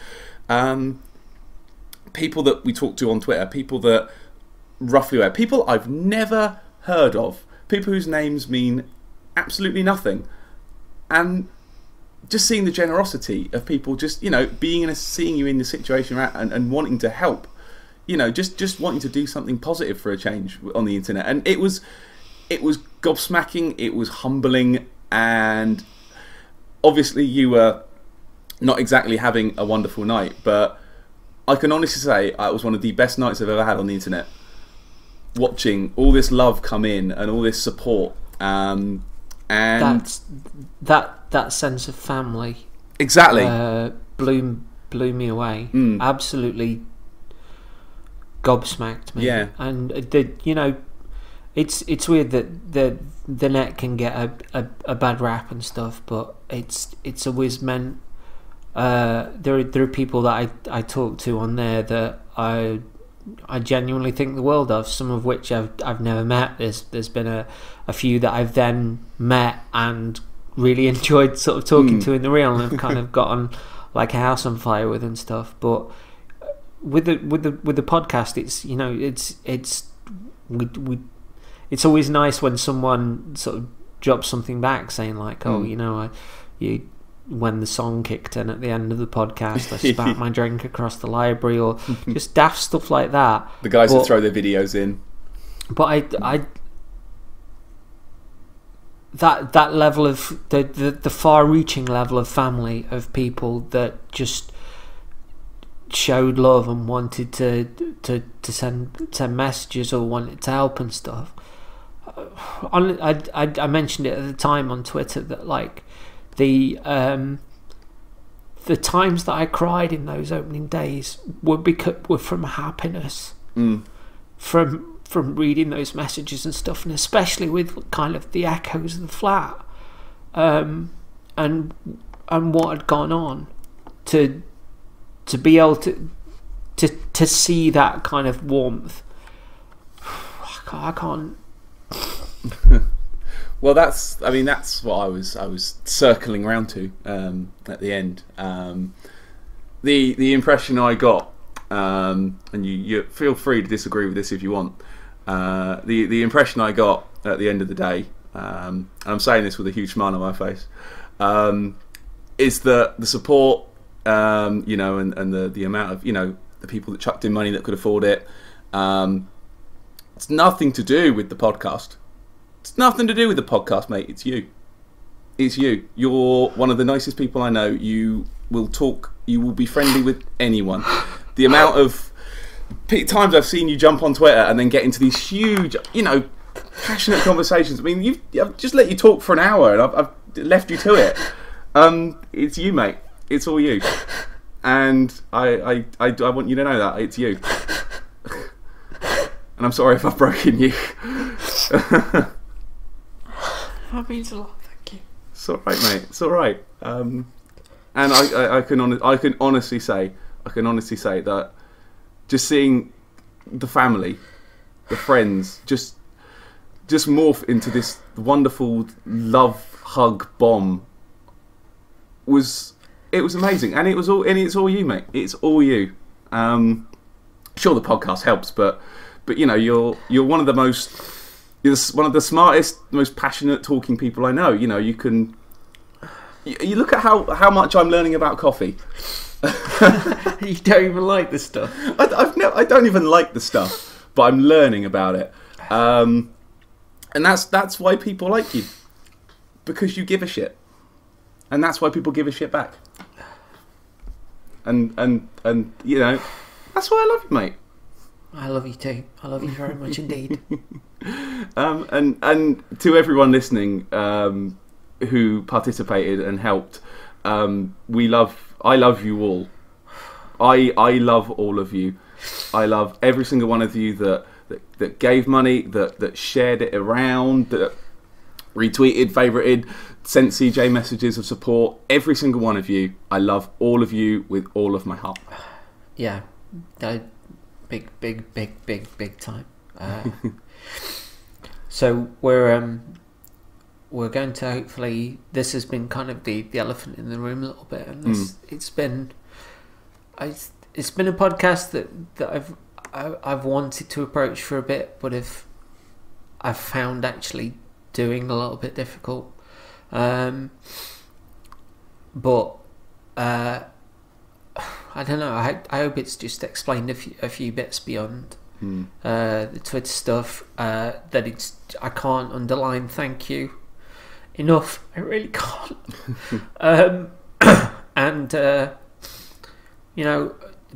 people that we talked to on Twitter, people that roughly were people I've never heard of, people whose names mean absolutely nothing, and just seeing the generosity of people, just seeing you in the situation you're at, and wanting to help, just wanting to do something positive for a change on the internet. And it was gobsmacking, it was humbling, and obviously you were not exactly having a wonderful night, but I can honestly say it was one of the best nights I've ever had on the internet, watching all this love come in and all this support, and that sense of family exactly blew me away. Absolutely gobsmacked me. Yeah. And it's weird that the net can get a bad rap and stuff, but it's always meant there are people that I talk to on there that I genuinely think the world of, some of which I've never met. There's been a few that I've then met and really enjoyed sort of talking to in the real, and have kind of gotten like a house on fire with and stuff. But with the podcast, it's always nice when someone sort of drops something back saying like, when the song kicked in at the end of the podcast, I spat my drink across the library, or just daft stuff like that. The guys that throw their videos in. But that level of the far-reaching level of family of people that just showed love and wanted to send messages or wanted to help and stuff. I mentioned it at the time on Twitter that like the times that I cried in those opening days were from happiness, from reading those messages and stuff, and especially with kind of the echoes of the flat, and what had gone on, to be able to see that kind of warmth. I can't. Well, that's what I was circling around to at the end. The impression I got, and you feel free to disagree with this if you want. The impression I got at the end of the day, and I'm saying this with a huge smile on my face, is that the support, and the amount of the people that chucked in money that could afford it. It's nothing to do with the podcast. It's nothing to do with the podcast, mate. It's you. It's you. You're one of the nicest people I know. You will talk. You will be friendly with anyone. The amount of times I've seen you jump on Twitter and then get into these huge, passionate conversations. I mean, I've just let you talk for an hour and I've left you to it. It's you, mate. It's all you. And I want you to know that it's you. And I'm sorry if I've broken you. That means a lot. Thank you. It's all right, mate. It's all right. And I can honestly say that just seeing the family, the friends, just morph into this wonderful love hug bomb was amazing, and it's all you, mate. It's all you. Sure, the podcast helps, but you're one of the smartest, most passionate talking people I know. You look at how much I'm learning about coffee. You don't even like the stuff. I don't even like the stuff, but I'm learning about it, and that's why people like you, because you give a shit, and that's why people give a shit back. And that's why I love you, mate. I love you too. I love you very much indeed. And to everyone listening who participated and helped, I love you all. I love all of you. I love every single one of you that gave money, that shared it around, that retweeted, favorited, sent CJ messages of support. Every single one of you. I love all of you with all of my heart. Yeah. Big time. So we're going to hopefully. This has been kind of the elephant in the room a little bit, and it's been a podcast that I've wanted to approach for a bit, but I've found actually doing a little bit difficult. But I don't know. I hope it's just explained a few bits beyond the Twitter stuff. That I can't underline thank you enough. I really can't. And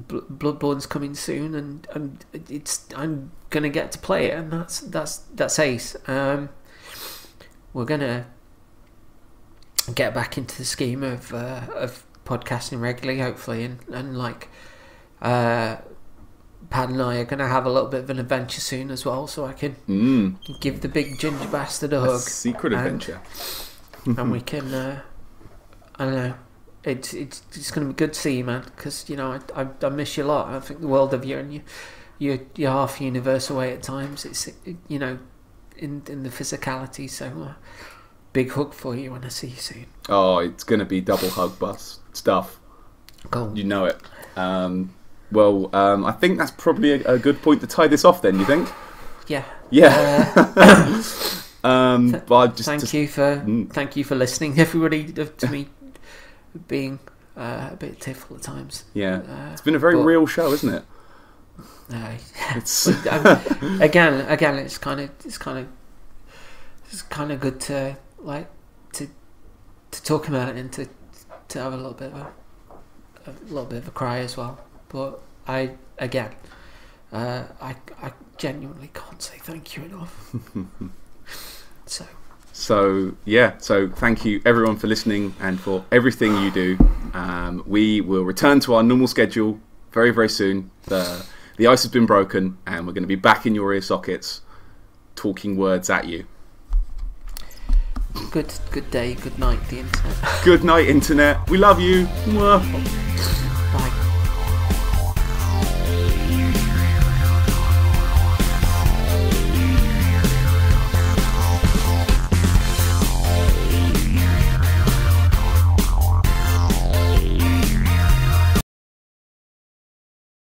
Bloodborne's coming soon, and I'm gonna get to play it, and that's ace. We're gonna get back into the scheme of podcasting regularly, hopefully, and like Pad and I are going to have a little bit of an adventure soon as well, so I can give the big ginger bastard a hug. Secret adventure. And we can, I don't know, it's going to be good to see you, man, because, I miss you a lot. I think the world of you, and you're half a universe away at times. It's, in the physicality, so big hug for you when I see you soon. Oh, it's going to be double hug bus stuff. Cool. You know it. I think that's probably a good point to tie this off then, you think? Yeah. Thank you for listening, everybody, to me being a bit tearful at times. Yeah. It's been a very real show, isn't it? It's again it's kind of good to to talk about it and to have a little bit of a cry as well. But I genuinely can't say thank you enough. So yeah, so thank you everyone for listening and for everything you do. We will return to our normal schedule very, very soon. The ice has been broken, and we're going to be back in your ear sockets, talking words at you. Good day, good night, the internet. Good night, internet. We love you. Mwah.